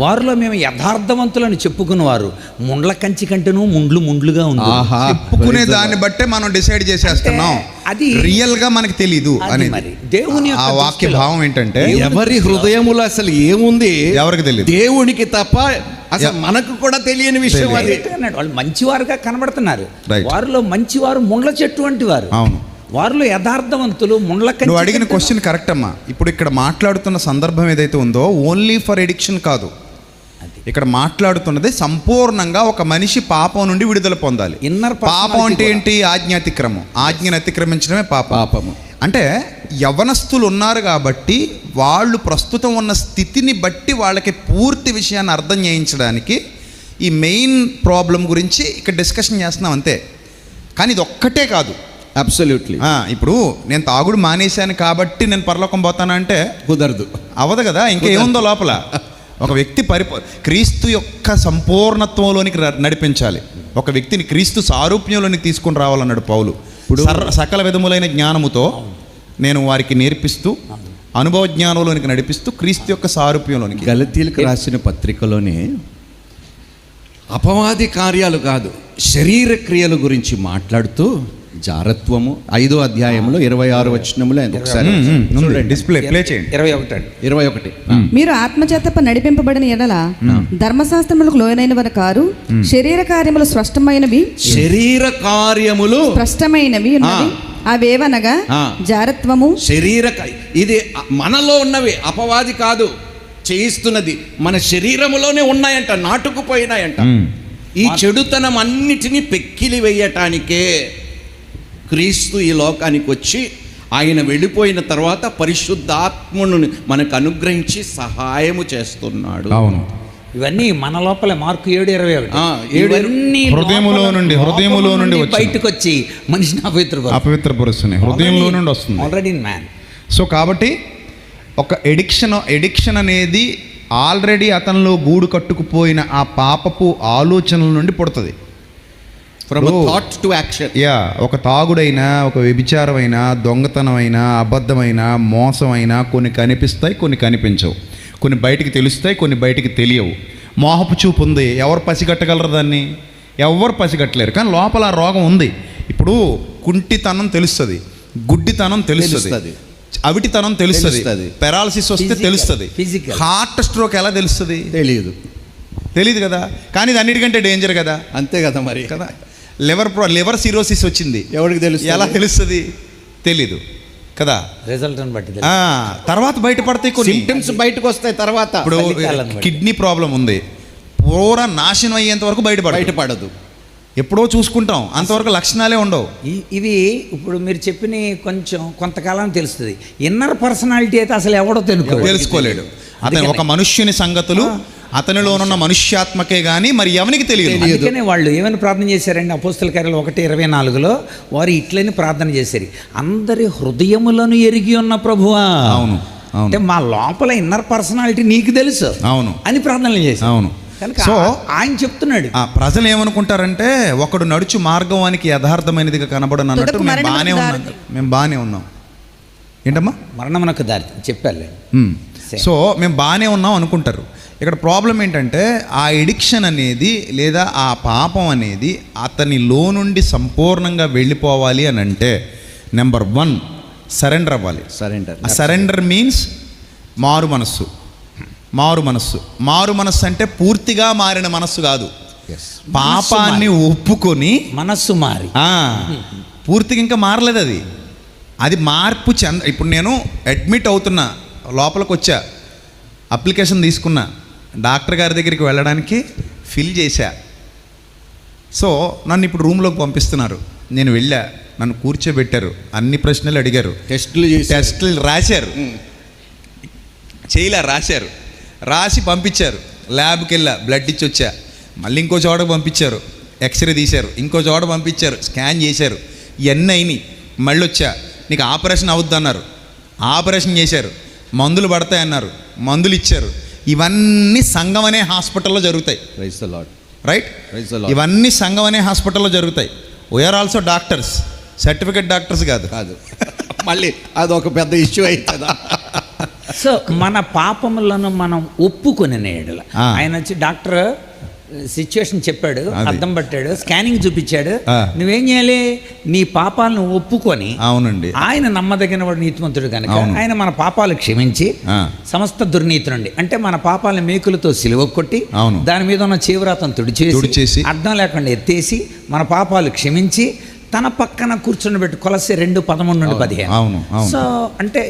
వారిలో మేము యథార్థవంతులని చెప్పుకున్నవారు ముండ్ల కంచి కంటేను ముండ్లుగా ఉంది. చెప్పుకునే దాన్ని బట్టే మనం డిసైడ్ చేసేస్తున్నాం, అది రియల్ గా మనకి తెలీదు అని. దేవుని ఆ వాక్య భావం ఏంటంటే ఎవరి హృదయములో అసలు ఏముంది ఎవరికి తెలియదు, దేవునికి తప్ప. అసలు మనకు కూడా తెలియని విషయం అది. వాళ్ళు మంచివారుగా కనబడుతున్నారు, వారిలో మంచివారు ముండ్ల చెట్టు వంటి వారు. అవును, వారిలో యథార్థవంతులు ముండ్ల కంచి. నువ్వు అడిగిన క్వశ్చన్ కరెక్ట్ అమ్మా. ఇప్పుడు ఇక్కడ మాట్లాడుతున్న సందర్భం ఏదైతే ఉందో ఓన్లీ ఫర్ ఎడిక్షన్ కాదు, ఇక్కడ మాట్లాడుతున్నది సంపూర్ణంగా ఒక మనిషి పాపం నుండి విడుదల పొందాలి. పాపం అంటే ఏంటి? ఆజ్ఞాతిక్రమం. ఆజ్ఞను అతిక్రమించడమే పాపము. అంటే యవనస్తులు ఉన్నారు కాబట్టి వాళ్ళు ప్రస్తుతం ఉన్న స్థితిని బట్టి వాళ్ళకి పూర్తి విషయాన్ని అర్థం చేయించడానికి ఈ మెయిన్ ప్రాబ్లం గురించి ఇక్కడ డిస్కషన్ చేస్తున్నాం అంతే. కానీ ఇది ఒక్కటే కాదు. అబ్సల్యూట్లీ. ఇప్పుడు నేను తాగుడు మానేశాను కాబట్టి నేను పరలోకం పోతానంటే కుదరదు, అవ్వదు కదా. ఇంకా ఏముందో లోపల. ఒక వ్యక్తి క్రీస్తు యొక్క సంపూర్ణత్వంలోనికి నడిపించాలి, ఒక వ్యక్తిని క్రీస్తు సారూప్యంలోనికి తీసుకుని రావాలన్నాడు పౌలు. సకల విధములైన జ్ఞానముతో నేను వారికి నేర్పిస్తూ అనుభవ జ్ఞానంలోనికి నడిపిస్తూ క్రీస్తు యొక్క సారూప్యంలోనికి. గలతీయులకు రాసిన పత్రికలోనే అపవాది కార్యాలు కాదు, శరీర క్రియల గురించి మాట్లాడుతూ జారత్వము 5వ అధ్యాయంలో 26వ వచనంలో ఒకసారి డిస్ప్లే ప్లే చేయండి. 21 మీరు ఆత్మచేత నడిపింపబడిన ఎడల ధర్మశాస్త్రములకు లోనైన వారు కారు, శరీర కార్యములు స్పష్టమైనవి అవేవనగా జారత్వము, ఇది మనలో ఉన్నవి, అపవాది కాదు చేయిస్తున్నది, మన శరీరములోనే ఉన్నాయంట, నాటుకుపోయినాయంట. ఈ చెడుతనం అన్నిటినీ పెక్కిలి వేయటానికే క్రీస్తు ఈ లోకానికి వచ్చి ఆయన వెళ్ళిపోయిన తర్వాత పరిశుద్ధాత్మను మనకు అనుగ్రహించి సహాయము చేస్తున్నాడు. అవును, ఇవన్నీ మన లోపల. మార్కు 7:21 హృదయములో నుండి బయటకు వచ్చి మనిషిని అపవిత్రపరుస్తున్నాయి, హృదయంలో నుండి వస్తుంది ఆల్రెడీ మ్యాన్. సో కాబట్టి ఒక ఎడిక్షన్ అనేది ఆల్రెడీ అతనిలో గూడు కట్టుకుపోయిన ఆ పాపపు ఆలోచనల నుండి పుడుతుంది. ఒక తాగుడైనా, ఒక వ్యభిచారమైనా, దొంగతనమైనా, అబద్ధమైనా, మోసమైనా కొన్ని కనిపిస్తాయి, కొన్ని కనిపించవు. కొన్ని బయటికి తెలుస్తాయి, కొన్ని బయటికి తెలియవు. మోహపు చూపు ఉంది, ఎవరు పసిగట్టగలరు దాన్ని? ఎవరు పసిగట్టలేరు. కానీ లోపల ఆ రోగం ఉంది. ఇప్పుడు కుంటితనం తెలుస్తుంది, గుడ్డితనం తెలుస్తుంది, అవిటితనం తెలుస్తుంది, పెరాలసిస్ వస్తే తెలుస్తుంది. హార్ట్ స్ట్రోక్ ఎలా తెలుస్తుంది? తెలియదు కదా. కానీ ఇది అన్నిటికంటే డేంజర్ కదా. అంతే కదా మరి కదా. లివర్ సిరోసిస్ వచ్చింది, ఎవరికి తెలుస్తుంది? ఎలా తెలుస్తుంది? తెలీదు కదా. రిజల్ట్ బట్టి తర్వాత బయటపడతాయి, కొన్ని సింప్టమ్స్ బయటకు వస్తాయి. తర్వాత ఇప్పుడు కిడ్నీ ప్రాబ్లం ఉంది, పూర నాశనం అయ్యేంత వరకు బయటపడదు. ఎప్పుడో చూసుకుంటాం, అంతవరకు లక్షణాలే ఉండవు. ఇవి ఇప్పుడు మీరు చెప్పిన కొంతకాలం తెలుస్తుంది. ఇన్నర్ పర్సనాలిటీ అయితే అసలు ఎవడో తెలుసుకోలేడు. అతను ఒక మనుష్యుని సంగతులు అతనిలోనున్న మనుష్యాత్మకే గానీ మరి ఎవరికి తెలియదు. అందుకనే వాళ్ళు ఏమైనా ప్రార్థన చేశారండి? అపోస్తల కార్యాలు 1:24 వారు ఇట్లని ప్రార్థన చేశారు, అందరి హృదయములను ఎరిగి ఉన్న ప్రభువా. అవును, అంటే మా లోపల ఇన్నర్ పర్సనాలిటీ నీకు తెలుసు, అవును అని ప్రార్థనలు చేశారు. అవును. సో ఆయన చెప్తున్నాడు, ప్రజలు ఏమనుకుంటారంటే ఒకడు నడుచు మార్గవానికి యథార్థమైనదిగా కనబడను అన్నట్టు మేము బాగానే ఉన్నాం. ఏంటమ్మా? మరణమునకు దారి చెప్పాలి. సో మేము బాగానే ఉన్నాం అనుకుంటారు. ఇక్కడ ప్రాబ్లం ఏంటంటే ఆ ఎడిక్షన్ అనేది లేదా ఆ పాపం అనేది అతనిలో నుండి సంపూర్ణంగా వెళ్ళిపోవాలి అని అంటే నెంబర్ 1 సరెండర్ అవ్వాలి. సరెండర్ మీన్స్ మారు మనస్సు అంటే పూర్తిగా మారిన మనస్సు కాదు, పాపాన్ని ఒప్పుకొని మనస్సు మారి పూర్తిగా ఇంకా మారలేదు అది మార్పు ఇప్పుడు నేను అడ్మిట్ అవుతున్నా, లోపలికి వచ్చా, అప్లికేషన్ తీసుకున్నా, డాక్టర్ గారి దగ్గరికి వెళ్ళడానికి ఫిల్ చేశా. సో నన్ను ఇప్పుడు రూమ్లోకి పంపిస్తున్నారు. నేను వెళ్ళా, నన్ను కూర్చోబెట్టారు, అన్ని ప్రశ్నలు అడిగారు, టెస్టులు రాశారు, రాశారు, రాసి పంపించారు. ల్యాబ్కి వెళ్ళా, బ్లడ్ ఇచ్చి వచ్చా. మళ్ళీ ఇంకో చోటకు పంపించారు, ఎక్స్రే తీశారు, ఇంకో చోట పంపించారు, స్కాన్ చేశారు, ఇవన్నీ అయినాయి. మళ్ళీ వచ్చా, నీకు ఆపరేషన్ అవుద్ది అన్నారు, ఆపరేషన్ చేశారు, మందులు పడతాయన్నారు, మందులు ఇచ్చారు. ఇవన్నీ సంఘం అనే హాస్పిటల్లో జరుగుతాయి. రైట్, ఇవన్నీ సంఘం అనే హాస్పిటల్లో జరుగుతాయి. We are also doctors, certificate doctors కాదు. మళ్ళీ అదొక పెద్ద ఇష్యూ అవుతుందా? సో మన పాపములను మనం ఒప్పుకొని నేడల ఆయన వచ్చి డాక్టర్ సిచ్యువేషన్ చెప్పాడు, అర్థం పట్టాడు, స్కానింగ్ చూపించాడు, నువ్వేం చేయాలి, నీ పాపాలను ఒప్పుకొని. అవునండి, ఆయన నమ్మదగిన వాడు, నీతిమంతుడు కనుక ఆయన మన పాపాలు క్షమించి సమస్త దుర్నీతి నుండి, అంటే మన పాపాలను మేకులతో సిలువ కొట్టి దాని మీద ఉన్న చీవ్రాతం తుడిచేసి అర్థం లేకుండా ఎత్తేసి మన పాపాలు క్షమించి తన పక్కన కూర్చొని పెట్టి కొలసే 2:13-15. సో అంటే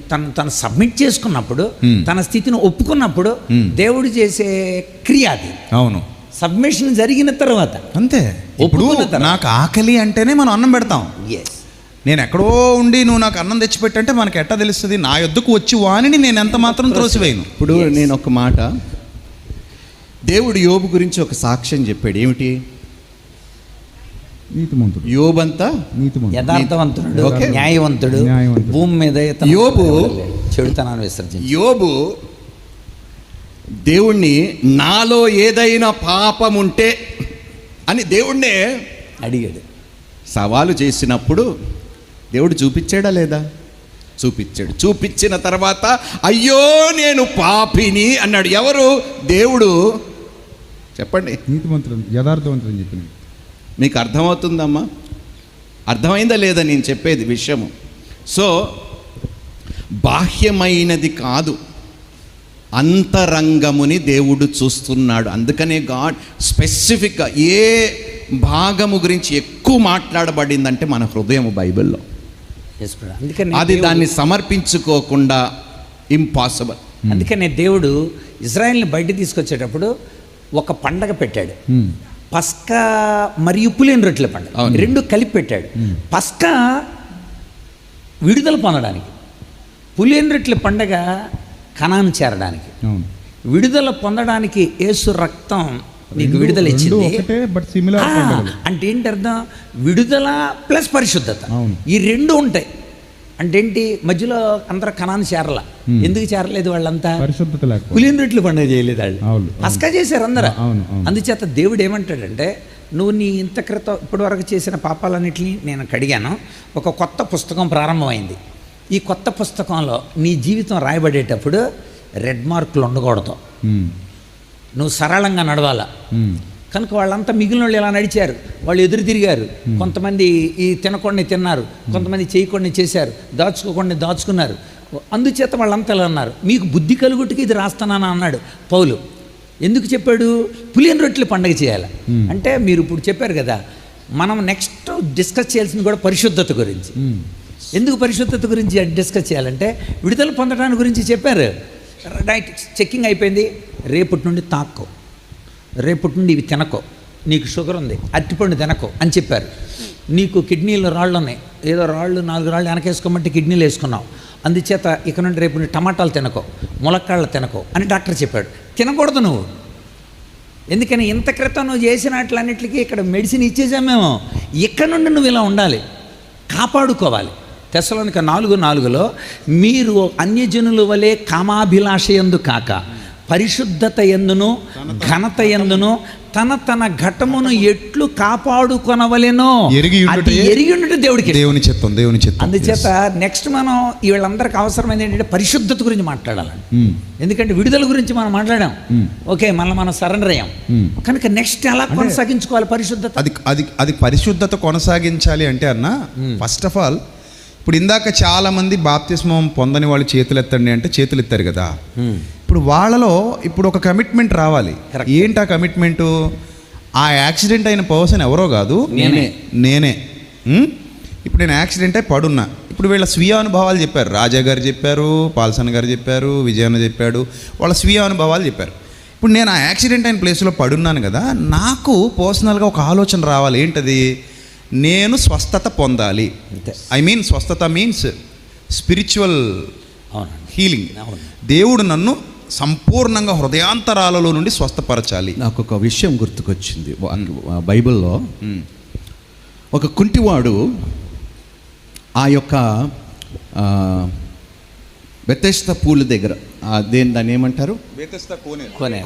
తను సబ్మిట్ చేసుకున్నప్పుడు, తన స్థితిని ఒప్పుకున్నప్పుడు దేవుడు చేసే క్రియ అది. అవును, సబ్మిషన్ జరిగిన తర్వాత అంతే. ఇప్పుడు నాకు ఆకలి అంటేనే మనం అన్నం పెడతాం. నేను ఎక్కడో ఉండి నువ్వు నాకు అన్నం తెచ్చిపెట్టంటే మనకి ఎట్టా తెలుస్తుంది? నా యొద్దకు వచ్చి వాణిని నేను ఎంత మాత్రం త్రోసివేయను. ఇప్పుడు నేను ఒక మాట, దేవుడు యోబు గురించి ఒక సాక్ష్యం చెప్పాడు. ఏమిటి? నీతిమంతుడు యోబంతా యథార్థవంతుడు, న్యాయవంతుడు, భూమి మీద యోబు చెడుతనాన్ని విసర్జించి. యోబు దేవుణ్ణి నాలో ఏదైనా పాపం ఉంటే అని దేవుణ్ణే అడిగాడు. సవాలు చేసినప్పుడు దేవుడు చూపించాడా లేదా? చూపించాడు. చూపించిన తర్వాత అయ్యో నేను పాపిని అన్నాడు. ఎవరు? దేవుడు. చెప్పండి. నీతిమంతుడు, యథార్థవంతుడు చెప్పిన. మీకు అర్థమవుతుందమ్మా? అర్థమైందా లేదా నేను చెప్పేది విషయము? సో బాహ్యమైనది కాదు, అంతరంగముని దేవుడు చూస్తున్నాడు. అందుకనే గాడ్ స్పెసిఫిక్గా ఏ భాగము గురించి ఎక్కువ మాట్లాడబడిందంటే మన హృదయం బైబిల్లో. అది దాన్ని సమర్పించుకోకుండా ఇంపాసిబుల్. అందుకనే దేవుడు ఇజ్రాయెల్ని బయట తీసుకొచ్చేటప్పుడు ఒక పండగ పెట్టాడు, పస్కా మరియు పులియని రొట్టెల పండుగ, రెండు కలిపి పెట్టాడు. పస్కా విడుదల పొందడానికి, పులియని రొట్టెల పండుగ కనాను చేరడానికి. విడుదల పొందడానికి యేసు రక్తం నీకు విడుదల ఇచ్చింది. అంటే ఏంటి అర్థం? విడుదల ప్లస్ పరిశుద్ధత, ఈ రెండు ఉంటాయి. అంటే ఏంటి? మధ్యలో అందరూ కనాను చేరల. ఎందుకు చేరలేదు? వాళ్ళంతా పులియని రొట్టెల పండుగ చేయలేదు, వాళ్ళు పస్కా చేశారు అందరూ. అందుచేత దేవుడు ఏమంటాడంటే, నువ్వు నీ ఇంత క్రితం ఇప్పటి వరకు చేసిన పాపాలన్నింటినీ నేను కడిగాను, ఒక కొత్త పుస్తకం ప్రారంభమైంది. ఈ కొత్త పుస్తకంలో నీ జీవితం రాయబడేటప్పుడు రెడ్ మార్కులు ఉండకూడదు, నువ్వు సరళంగా నడవాలా. కనుక వాళ్ళంతా మిగిలిన వాళ్ళు ఇలా నడిచారు, వాళ్ళు ఎదురు తిరిగారు. కొంతమంది ఈ తినకుండా తిన్నారు, కొంతమంది చేయకుండా చేశారు, దాచుకోకుండా దాచుకున్నారు. అందుచేత వాళ్ళంతా ఇలా అన్నారు. మీకు బుద్ధి కలుగుట్టుకి ఇది రాస్తానని అన్నాడు పౌలు. ఎందుకు చెప్పాడు? పులియని రొట్టెల పండుగ చేయాలి అంటే, మీరు ఇప్పుడు చెప్పారు కదా, మనం నెక్స్ట్ డిస్కస్ చేయాల్సింది కూడా పరిశుద్ధత గురించి. ఎందుకు పరిశుద్ధత గురించి డిస్కస్ చేయాలంటే, విడుదల పొందడానికి గురించి చెప్పారు. రైట్, చెక్కింగ్ అయిపోయింది. రేపటి నుండి తాక్కో, రేపటి నుండి ఇవి తినకో, నీకు షుగర్ ఉంది అరటిపండు తినకో అని చెప్పారు. నీకు కిడ్నీలో రాళ్ళు ఉన్నాయి, ఏదో రాళ్ళు 4 రాళ్ళు వెనకేసుకోమంటే కిడ్నీలు వేసుకున్నావు, అందుచేత ఇక నుండి రేపు నుండి టమాటాలు తినకో, ములక్కాళ్ళు తినకో అని డాక్టర్ చెప్పాడు. తినకూడదు నువ్వు. ఎందుకని? ఇంత క్రితం నువ్వు చేసిన వాటిలన్నింటికి ఇక్కడ మెడిసిన్ ఇచ్చేసాం మేము. ఇక్కడ నుండి నువ్వు ఇలా ఉండాలి, కాపాడుకోవాలి. తెస్సలోనిక 4:4 మీరు అన్యజనుల వలె కామాభిలాష యందు కాక పరిశుద్ధత యందును ఘనత యందును తన ఘటమును ఎట్లు కాపాడుకొనవలెనో ఎరిగినట్టు దేవుని చిత్తం. అందుచేత నెక్స్ట్ మనం వీళ్ళందరికీ అవసరమైంది ఏంటంటే పరిశుద్ధత గురించి మాట్లాడాలండి. ఎందుకంటే విడుదల గురించి మనం మాట్లాడాం, ఓకే, మనం సరెండర్ అయ్యాం. కనుక నెక్స్ట్ ఎలా కొనసాగించుకోవాలి పరిశుద్ధత? అది పరిశుద్ధత కొనసాగించాలి అంటే అన్న, ఫస్ట్ ఆఫ్ ఆల్ ఇప్పుడు ఇందాక చాలామంది బాప్తిస్మం పొందని వాళ్ళు చేతులు ఎత్తండి అంటే చేతులు ఎత్తారు కదా. ఇప్పుడు వాళ్ళలో ఇప్పుడు ఒక కమిట్మెంట్ రావాలి. ఏంటి ఆ కమిట్మెంటు? ఆ యాక్సిడెంట్ అయిన పర్సన్ ఎవరో కాదు, నేనే. ఇప్పుడు నేను యాక్సిడెంట్ అయి పడున్నా. ఇప్పుడు వీళ్ళ స్వీయ అనుభవాలు చెప్పారు. రాజా గారు చెప్పారు, పాల్సన్ గారు చెప్పారు, విజయన్న చెప్పాడు, వాళ్ళ స్వీయ అనుభవాలు చెప్పారు. ఇప్పుడు నేను ఆ యాక్సిడెంట్ అయిన ప్లేస్లో పడున్నాను కదా, నాకు పర్సనల్గా ఒక ఆలోచన రావాలి. ఏంటది? నేను స్వస్థత పొందాలి. ఐ మీన్ స్వస్థత మీన్స్ స్పిరిచువల్ హీలింగ్. దేవుడు నన్ను సంపూర్ణంగా హృదయాంతరాలలో నుండి స్వస్థపరచాలి. నాకు ఒక విషయం గుర్తుకొచ్చింది. బైబిల్లో ఒక కుంటివాడు ఆ యొక్క బెతెస్దా పూల్ దగ్గర, దాన్ని ఏమంటారు,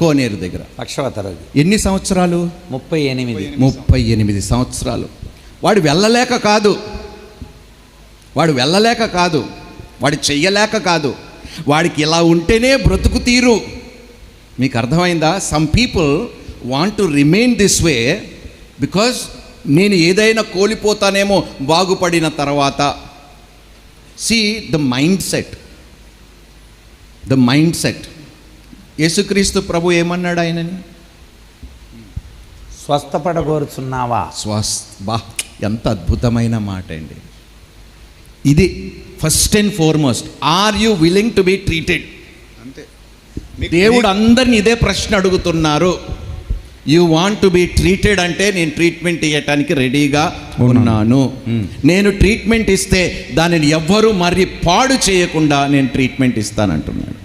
కోనేరు దగ్గర పక్షవాత రోగి. ఎన్ని సంవత్సరాలు? 38 సంవత్సరాలు. వాడు వెళ్ళలేక కాదు, వాడు చెయ్యలేక కాదు, వాడికి ఇలా ఉంటేనే బ్రతుకు తీరు. మీకు అర్థమైందా? Some people want to remain this way because నేను ఏదైనా కోల్పోతానేమో బాగుపడిన తర్వాత. See the mind set. Yesukristu ప్రభు ఏమన్నాడు ఆయనని? స్వస్థపడగోరుచున్నావా? ఎంత అద్భుతమైన మాట అండి ఇది. First and foremost, are you willing to be treated? అంతే. దేవుడు అందరిని ఇదే ప్రశ్న అడుగుతున్నారు. You want to be treated అంటే నేను ట్రీట్మెంట్ ఇవ్వటానికి రెడీగా ఉన్నాను. నేను ట్రీట్మెంట్ ఇస్తే దానిని ఎవ్వరూ మరి పాడు చేయకుండా నేను ట్రీట్మెంట్ ఇస్తానంటున్నాను.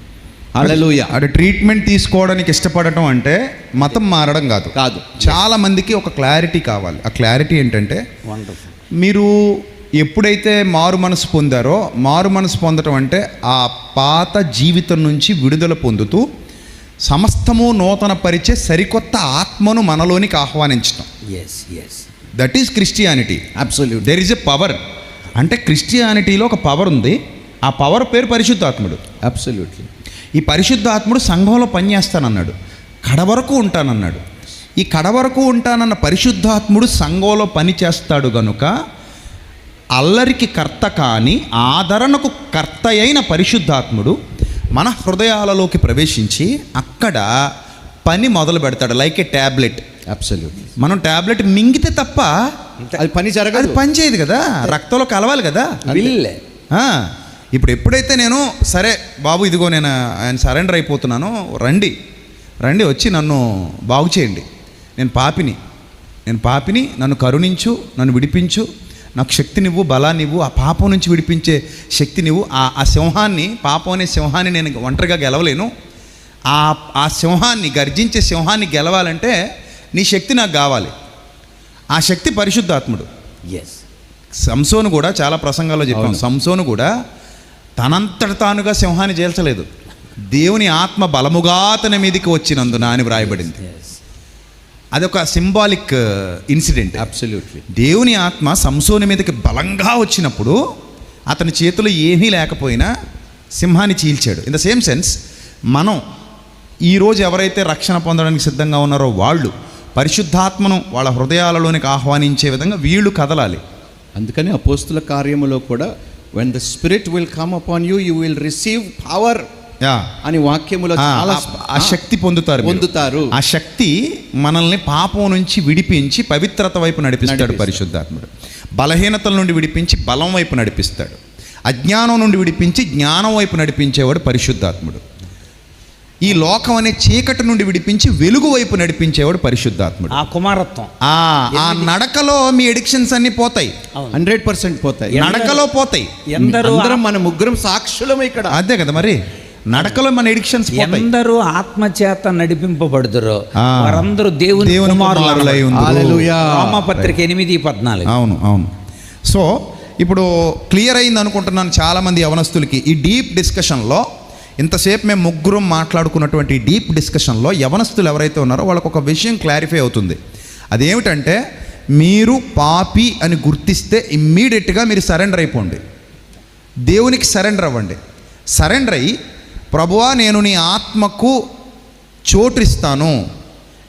హల్లెలూయా. అంటే ట్రీట్మెంట్ తీసుకోవడానికి ఇష్టపడటం అంటే మతం మారడం కాదు. చాలా మందికి ఒక క్లారిటీ కావాలి. ఆ క్లారిటీ ఏంటంటే, మీరు ఎప్పుడైతే మారు మనసు పొందారో, మారు మనసు పొందటం అంటే ఆ పాత జీవితం నుంచి విడుదల పొందుతూ సమస్తము నూతన పరిచే సరికొత్త ఆత్మను మనలోనికి ఆహ్వానించటం. That is Christianity. Absolute. There is a power. అంటే క్రిస్టియానిటీలో ఒక పవర్ ఉంది. ఆ పవర్ పేరు పరిశుద్ధాత్ముడు. అబ్సల్యూట్లీ. ఈ పరిశుద్ధాత్ముడు సంఘంలో పనిచేస్తానన్నాడు, కడవరకు ఉంటానన్నాడు. ఈ కడవరకు ఉంటానన్న పరిశుద్ధాత్ముడు సంఘంలో పని చేస్తాడు గనుక అల్లరికి కర్త కాని ఆదరణకు కర్త అయిన పరిశుద్ధాత్ముడు మన హృదయాలలోకి ప్రవేశించి అక్కడ పని మొదలు పెడతాడు. లైక్ ఏ ట్యాబ్లెట్. అబ్సల్యూట్లీ. మనం ట్యాబ్లెట్ మింగితే తప్ప అది పని జరగదు, అది పని చేయదు కదా, రక్తంలో కలవాలి కదా. ఇప్పుడు ఎప్పుడైతే నేను సరే బాబు ఇదిగో నేను ఆయన సరెండర్ అయిపోతున్నాను, రండి వచ్చి నన్ను బాగు చేయండి, నేను పాపిని, నన్ను కరుణించు, నన్ను విడిపించు, నాకు శక్తినివ్వు, బలాన్నివ్వు, ఆ పాపం నుంచి విడిపించే శక్తినివ్వు. ఆ సింహాన్ని, పాపం అనే సింహాన్ని నేను ఒంటరిగా గెలవలేను. ఆ సింహాన్ని, గర్జించే సింహాన్ని గెలవాలంటే నీ శక్తి నాకు కావాలి. ఆ శక్తి పరిశుద్ధాత్ముడు. సంసోను కూడా చాలా ప్రసంగాల్లో చెప్పాం. సంసోను కూడా తనంతట తానుగా సింహాన్ని చేల్చలేదు. దేవుని ఆత్మ బలముగా తన మీదకి వచ్చినందున అని వ్రాయబడింది. అదొక సింబాలిక్ ఇన్సిడెంట్. అబ్సల్యూట్లీ. దేవుని ఆత్మ సంసోని మీదకి బలంగా వచ్చినప్పుడు అతని చేతిలో ఏమీ లేకపోయినా సింహాన్ని చీల్చాడు. ఇన్ ద సేమ్ సెన్స్ మనం ఈరోజు ఎవరైతే రక్షణ పొందడానికి సిద్ధంగా ఉన్నారో వాళ్ళు పరిశుద్ధాత్మను వాళ్ళ హృదయాలలోనికి ఆహ్వానించే విధంగా వీళ్ళు కదలాలి. అందుకని అపోస్తుల కార్యములో కూడా when the spirit will come upon you, you will receive power అని వాక్యములో చాలా ఆ శక్తి పొందుతారు. ఆ శక్తి మనల్ని పాపం నుంచి విడిపించి పవిత్రత వైపు నడిపిస్తాడు పరిశుద్ధాత్ముడు. బలహీనతల నుండి విడిపించి బలం వైపు నడిపిస్తాడు. అజ్ఞానం నుండి విడిపించి జ్ఞానం వైపు నడిపించేవాడు పరిశుద్ధాత్ముడు. ఈ లోకం అనే చీకటి నుండి విడిపించి వెలుగు వైపు నడిపించేవాడు పరిశుద్ధాత్ముడు. ఆ కుమారత్వం, ఆ నడకలో మీ ఎడిక్షన్స్ అన్ని పోతాయి. 100% పోతాయి. నడకలో పోతాయి. అందరం మన ముగ్గురం సాక్షులం ఇక్కడ. అదే కదా మరి, నడకలో మన ఎడిక్షన్స్ పోతాయి. ఎందరూ ఆత్మచేత నడిపింపబడుదురో వారందరూ దేవుని కుమారులై ఉన్నారు. హల్లెలూయా. రోమాపత్రిక 8:14. అవును. సో ఇప్పుడు క్లియర్ అయింది అనుకుంటున్నాను చాలామంది యవనస్తులకి. ఈ డీప్ డిస్కషన్లో, ఇంతసేపు మేము ముగ్గురం మాట్లాడుకున్నటువంటి డీప్ డిస్కషన్లో యవనస్తులు ఎవరైతే ఉన్నారో వాళ్ళకు ఒక విషయం క్లారిఫై అవుతుంది. అదేమిటంటే, మీరు పాపి అని గుర్తిస్తే ఇమ్మీడియట్గా మీరు సరెండర్ అయిపోండి, దేవునికి సరెండర్ అవ్వండి. సరెండర్ అయ్యి, ప్రభువా నేను నీ ఆత్మకు చోటిస్తాను,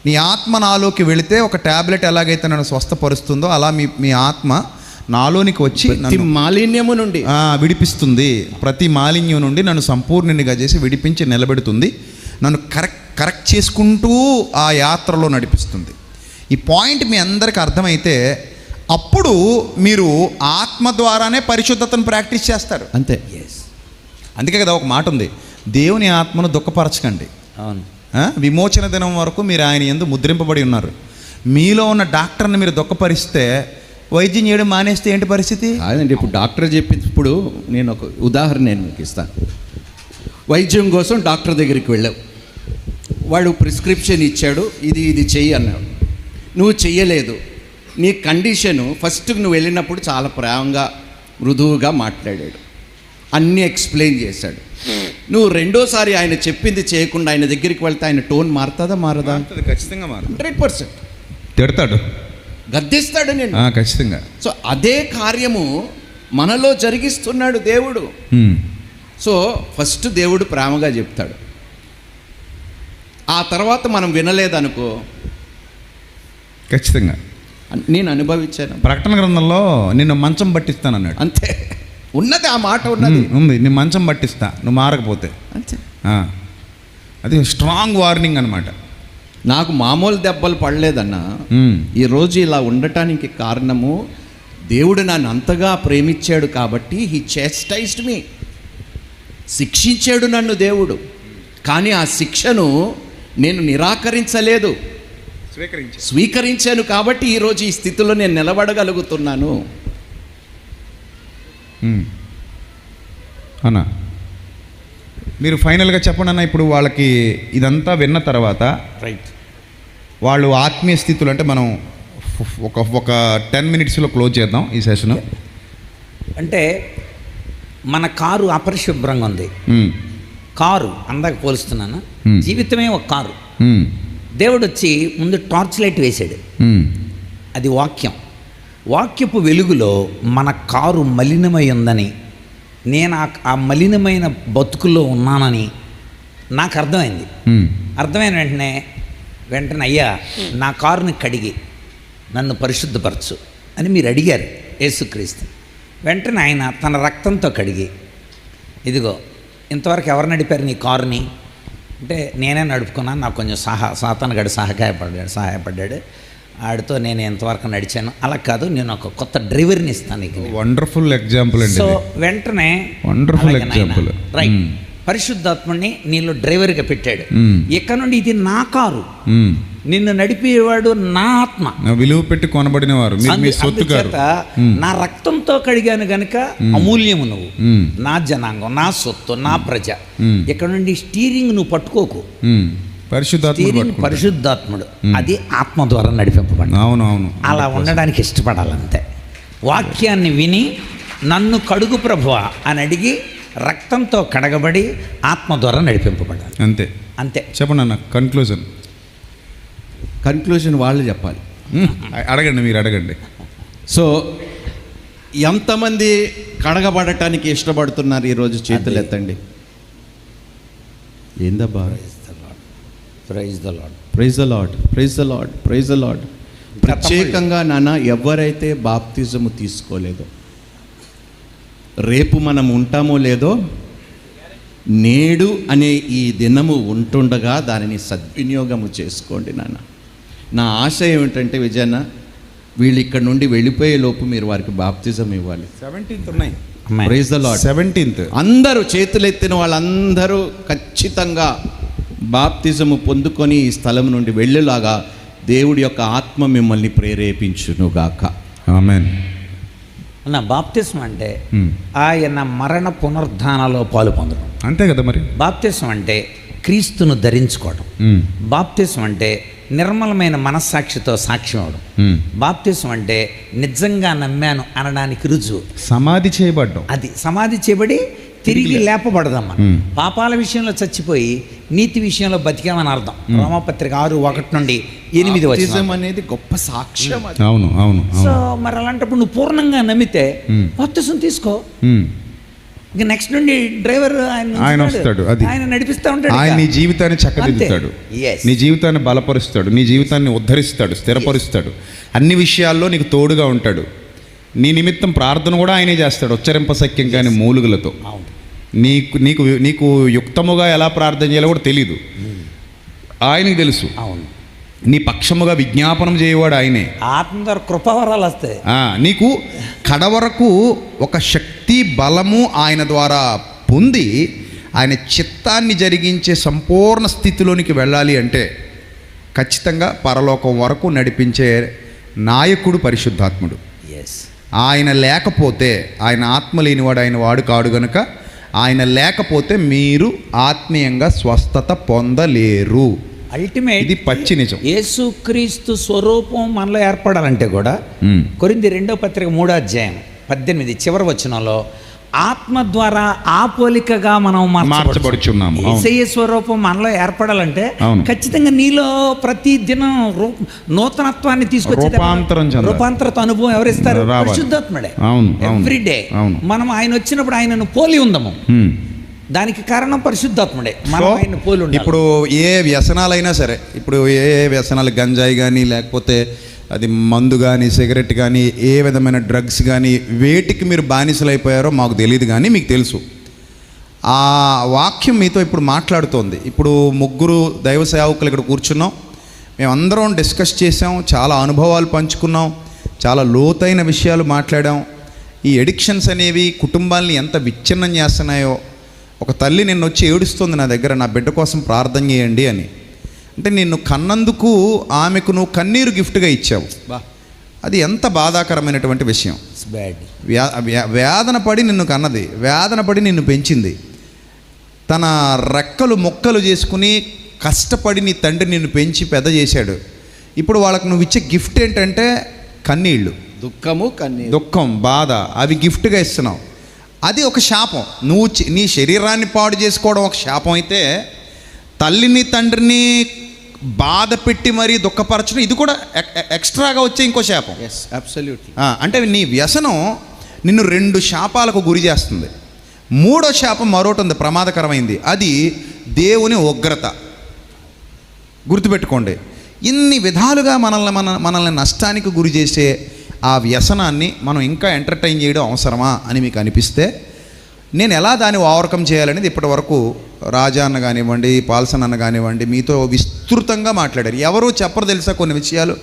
నీ ఆత్మ నాలోకి వెళితే ఒక ట్యాబ్లెట్ ఎలాగైతే నన్ను స్వస్థపరుస్తుందో అలా మీ ఆత్మ నాలోనికి వచ్చి మాలిన్యము నుండి విడిపిస్తుంది. ప్రతి మాలిన్యం నుండి నన్ను సంపూర్ణునిగా చేసి విడిపించి నిలబెడుతుంది. నన్ను కరెక్ట్ చేసుకుంటూ ఆ యాత్రలో నడిపిస్తుంది. ఈ పాయింట్ మీ అందరికి అర్థమైతే అప్పుడు మీరు ఆత్మ ద్వారానే పరిశుద్ధతను ప్రాక్టీస్ చేస్తారు. అంతే. అందుకే కదా ఒక మాట ఉంది, దేవుని ఆత్మను దుఃఖపరచకండి. అవును. విమోచన దినం వరకు మీరు ఆయన యందు ముద్రింపబడి ఉన్నారు. మీలో ఉన్న డాక్టర్ని మీరు దుఃఖపరిస్తే, వైద్యం చేయడం మానేస్తే ఏంటి పరిస్థితి? కాదండి, ఇప్పుడు డాక్టర్ చెప్పినప్పుడు నేను ఒక ఉదాహరణ నేను మీకు ఇస్తాను. వైద్యం కోసం డాక్టర్ దగ్గరికి వెళ్ళావు, వాడు ప్రిస్క్రిప్షన్ ఇచ్చాడు, ఇది చెయ్యి అన్నాడు, నువ్వు చెయ్యలేదు. నీ కండిషను ఫస్ట్ నువ్వు వెళ్ళినప్పుడు చాలా ప్రేమగా మృదువుగా మాట్లాడాడు, అన్నీ ఎక్స్ప్లెయిన్ చేశాడు. నువ్వు రెండోసారి ఆయన చెప్పింది చేయకుండా ఆయన దగ్గరికి వెళ్తే ఆయన టోన్ మారుతుందా మారదా? ఖచ్చితంగా మారుతుంది. 100% తిడతాడు, గద్దిస్తాడు నేను. ఖచ్చితంగా. సో అదే కార్యము మనలో జరిగిస్తున్నాడు దేవుడు. సో ఫస్ట్ దేవుడు ప్రేమగా చెప్తాడు, ఆ తర్వాత మనం వినలేదనుకో, ఖచ్చితంగా. నేను అనుభవించాను. ప్రకటన గ్రంథంలో నిన్ను మంచం పట్టిస్తాను అన్నాడు. అంతే ఉన్నది, ఆ మాట ఉన్నది. ఉంది, నీ మంచం పట్టిస్తా నువ్వు మారకపోతే. అంతే. అది స్ట్రాంగ్ వార్నింగ్ అనమాట. నాకు మామూలు దెబ్బలు పడలేదన్నా, ఈరోజు ఇలా ఉండటానికి కారణము దేవుడు నన్ను అంతగా ప్రేమించాడు కాబట్టి హీ చేస్టైజ్డ్ మీ, శిక్షించాడు నన్ను దేవుడు. కానీ ఆ శిక్షను నేను నిరాకరించలేదు, స్వీకరించాను. కాబట్టి ఈరోజు ఈ స్థితిలో నేను నిలబడగలుగుతున్నాను. అన్నా మీరు ఫైనల్గా చెప్పండి అన్న. ఇప్పుడు వాళ్ళకి ఇదంతా విన్న తర్వాత రైట్, వాళ్ళు ఆత్మీయ స్థితులు అంటే మనం ఒక 10 minutesలో క్లోజ్ చేద్దాం ఈ సెషన్. అంటే మన కారు అపరిశుభ్రంగా ఉంది. కారు అందాక పోలుస్తున్నాను, జీవితమే ఒక కారు. దేవుడు వచ్చి ముందు టార్చ్ లైట్ వేసాడు, అది వాక్యం. వాక్యపు వెలుగులో మన కారు మలినమై ఉందని, నేను ఆ మలినమైన బతుకుల్లో ఉన్నానని నాకు అర్థమైంది. అర్థమైన వెంటనే అయ్యా నా కారుని కడిగి నన్ను పరిశుద్ధపరచు అని మీరు అడిగారు యేసుక్రీస్తు. వెంటనే ఆయన తన రక్తంతో కడిగి, ఇదిగో ఇంతవరకు ఎవరు నడిపారు నీ కారుని అంటే నేనే నడుపుకున్నాను, నాకు కొంచెం సాతాను గడు సహాయపడ్డాడు, ఆడితో నేను ఎంతవరకు నడిచాను. అలా కాదు, నేను ఒక కొత్త డ్రైవర్ని ఇస్తాను నీకు. వండర్ఫుల్ ఎగ్జాంపుల్ అండి. సో వెంటనే వండర్ఫుల్ ఎగ్జాంపుల్. రైట్, పరిశుద్ధాత్మని నీలో డ్రైవర్గా పెట్టాడు. ఇక్కడ నుండి ఇది నా కారు, నిన్ను నడిపేవాడు నా ఆత్మ, విలువ పెట్టి కొనబడిన వారు, మీ సొత్తు కారు. నా రక్తంతో కడిగాను గనుక అమూల్యము నువ్వు, నా జనాంగం, నా సొత్తు, నా ప్రజ. ఇక్కడ నుండి స్టీరింగ్ నువ్వు పట్టుకోకు, పరిశుద్ధాత్ముడు, అది ఆత్మ ద్వారా నడిపింపబడి. అవును. అలా ఉండడానికి ఇష్టపడాలంతే. వాక్యాన్ని విని నన్ను కడుగు ప్రభువా అని అడిగి రక్తంతో కడగబడి ఆత్మ ద్వారా నడిపింపబడాలి. అంతే. చెప్పండి అన్న, కన్క్లూజన్ వాళ్ళు చెప్పాలి. అడగండి, మీరు అడగండి. సో ఎంతమంది కడగబడటానికి ఇష్టపడుతున్నారు ఈరోజు? చేతులు ఎత్తండి. ఏందబ్బా? Praise the lord, praise the lord, praise the lord, praise the lord. ప్రత్యేకంగా నాన్న ఎవరైతే బాప్తిజము తీసుకోలేదో, రేపు మనం ఉంటామో లేదో, నేడు అనే ఈ దినము ఉంటుండగా దానిని సద్వినియోగము చేసుకోండి నాన్న. నా ఆశ ఏమిటంటే విజయన్న, వీళ్ళు ఇక్కడ నుండి వెళ్ళిపోయే లోపు మీరు వారికి బాప్తిజం ఇవ్వాలి. 17th ఉన్నాయి. Praise the lord. 17th అందరూ చేతులెత్తిన వాళ్ళందరూ ఖచ్చితంగా బాప్తిజము పొందుకొని ఈ స్థలం నుండి వెళ్ళేలాగా దేవుడి యొక్క ఆత్మ మిమ్మల్ని ప్రేరేపించునుగాక. ఆమేన్. అన్న, బాప్తిస్మం అంటే ఆయన మరణ పునరుద్ధానాలో పాలు పొందడం, అంతే కదా. మరి బాప్తిస్మం అంటే క్రీస్తును ధరించుకోవడం. బాప్తిస్మం అంటే నిర్మలమైన మనస్సాక్షితో సాక్ష్యం అవడం. బాప్తిస్మం అంటే నిజంగా నమ్మాను అనడానికి రుజువు. సమాధి చేయబడ్డం, అది సమాధి చేయబడి తిరిగి లేపబడదమ్మా. పాపాల విషయంలో చచ్చిపోయి నీతి విషయంలో బతికామని అర్థం. రోమపత్రిక 6:1 నుండి 8 బాప్తిజం అనేది గొప్ప సాక్ష్యం. అవును. సో మరి అలాంటప్పుడు నువ్వు పూర్ణంగా నమ్మితే బాప్తిజం తీసుకో. ఇంకా నెక్స్ట్ నుండి డ్రైవర్ ఆయన వస్తాడు, అది ఆయన నడిపిస్తూ ఉంటాడు. ఆయన నీ జీవితాన్ని చక్కదిద్దుతాడు, నీ జీవితాన్ని బలపరుస్తాడు, నీ జీవితాన్ని ఉద్ధరిస్తాడు, స్థిరపరుస్తాడు. అన్ని విషయాల్లో నీకు తోడుగా ఉంటాడు. నీ నిమిత్తం ప్రార్థన కూడా ఆయనే చేస్తాడు, ఉచ్చరింపశక్యం కానీ మూలుగులతో. నీకు నీకు నీకు యుక్తముగా ఎలా ప్రార్థన చేయాలో కూడా తెలీదు, ఆయనకు తెలుసు. అవును. నీ పక్షముగా విజ్ఞాపనం చేయవాడు ఆయనే. ఆత్మ ద్వారా కృపావరాలు వస్తాయి. నీకు కడవరకు ఒక శక్తి బలము ఆయన ద్వారా పొంది ఆయన చిత్తాన్ని జరిగించే సంపూర్ణ స్థితిలోనికి వెళ్ళాలి అంటే ఖచ్చితంగా పరలోకం వరకు నడిపించే నాయకుడు పరిశుద్ధాత్ముడు. ఎస్. ఆయన లేకపోతే, ఆయన ఆత్మ లేనివాడు ఆయన వాడు కాడు గనుక ఆయన లేకపోతే మీరు ఆత్మీయంగా స్వస్థత పొందలేరు. అల్టిమేట్ ఇది పచ్చి నిజం. యేసుక్రీస్తు స్వరూపం మనలో ఏర్పడాలంటే కూడా కొరింథీ 2:3 చివరి వచనంలో ఆత్మ ద్వారా ఆ పోలికగా మనం మార్చబడుచున్నాము. యేసయ్య స్వరూపం మనలో ఏర్పడాలంటే అవును. ఖచ్చితంగా నీలో ప్రతి దినం నూతనత్వాన్ని తీసుకొచ్చే రూపాంతరత అనుభవం ఎవరిస్తారు? పరిశుద్ధాత్ముడే. ఎవ్రీడే మనం ఆయన వచ్చినప్పుడు ఆయనను పోలి ఉందాము. దానికి కారణం పరిశుద్ధాత్ముడే. మనం ఆయన పోలి ఉండాలి. ఇప్పుడు ఏ వ్యసనాలైనా సరే, ఇప్పుడు ఏ వ్యసనాలు, గంజాయి కానీ లేకపోతే అది మందు కానీ సిగరెట్ కానీ ఏ విధమైన డ్రగ్స్ కానీ వేటికి మీరు బానిసలైపోయారో మాకు తెలియదు, కానీ మీకు తెలుసు. ఆ వాక్యం మీతో ఇప్పుడు మాట్లాడుతోంది. ఇప్పుడు ముగ్గురు దైవ సేవకులు ఇక్కడ కూర్చున్నాం, మేమందరం డిస్కస్ చేసాం, చాలా అనుభవాలు పంచుకున్నాం, చాలా లోతైన విషయాలు మాట్లాడాం. ఈ ఎడిక్షన్స్ అనేవి కుటుంబాలని ఎంత విచ్ఛిన్నం చేస్తున్నాయో. ఒక తల్లి నిన్ను వచ్చి ఏడుస్తుంది నా దగ్గర, నా బిడ్డ కోసం ప్రార్థన చేయండి అని. అంటే నిన్ను కన్నందుకు ఆమెకు నువ్వు కన్నీరు గిఫ్ట్గా ఇచ్చావు. అది ఎంత బాధాకరమైనటువంటి విషయం. వేదన పడి నిన్ను కన్నది, వేదన పడి నిన్ను పెంచింది, తన రెక్కలు మొక్కలు చేసుకుని కష్టపడి నీ తండ్రి నిన్ను పెంచి పెద్ద చేశాడు. ఇప్పుడు వాళ్ళకు నువ్వు ఇచ్చే గిఫ్ట్ ఏంటంటే కన్నీళ్ళు, దుఃఖం, బాధ, అవి గిఫ్ట్గా ఇస్తున్నావు. అది ఒక శాపం. నువ్వు నీ శరీరాన్ని పాడు చేసుకోవడం ఒక శాపం అయితే, తల్లిని తండ్రిని బాధ పెట్టి మరీ దుఃఖపరచడం ఇది కూడా ఎక్స్ట్రాగా వచ్చే ఇంకో శాపం. అంటే నీ వ్యసనం నిన్ను 2 శాపాలకు గురి చేస్తుంది. 3వ శాపం మరొకటి ఉంది, ప్రమాదకరమైంది. అది దేవుని ఉగ్రత. గుర్తుపెట్టుకోండి, ఇన్ని విధాలుగా మనల్ని నష్టానికి గురి చేసే ఆ వ్యసనాన్ని మనం ఇంకా ఎంటర్టైన్ చేయడం అవసరమా అని మీకు అనిపిస్తే, నేను ఎలా దాన్ని ఓవర్కమ్ చేయాలనేది ఇప్పటి వరకు రాజా అన్న కానివ్వండి, పాల్సన్ అన్న కానివ్వండి మీతో విస్తృతంగా మాట్లాడారు. ఎవరో చెప్పరు తెలుసా కొన్ని విషయాలు.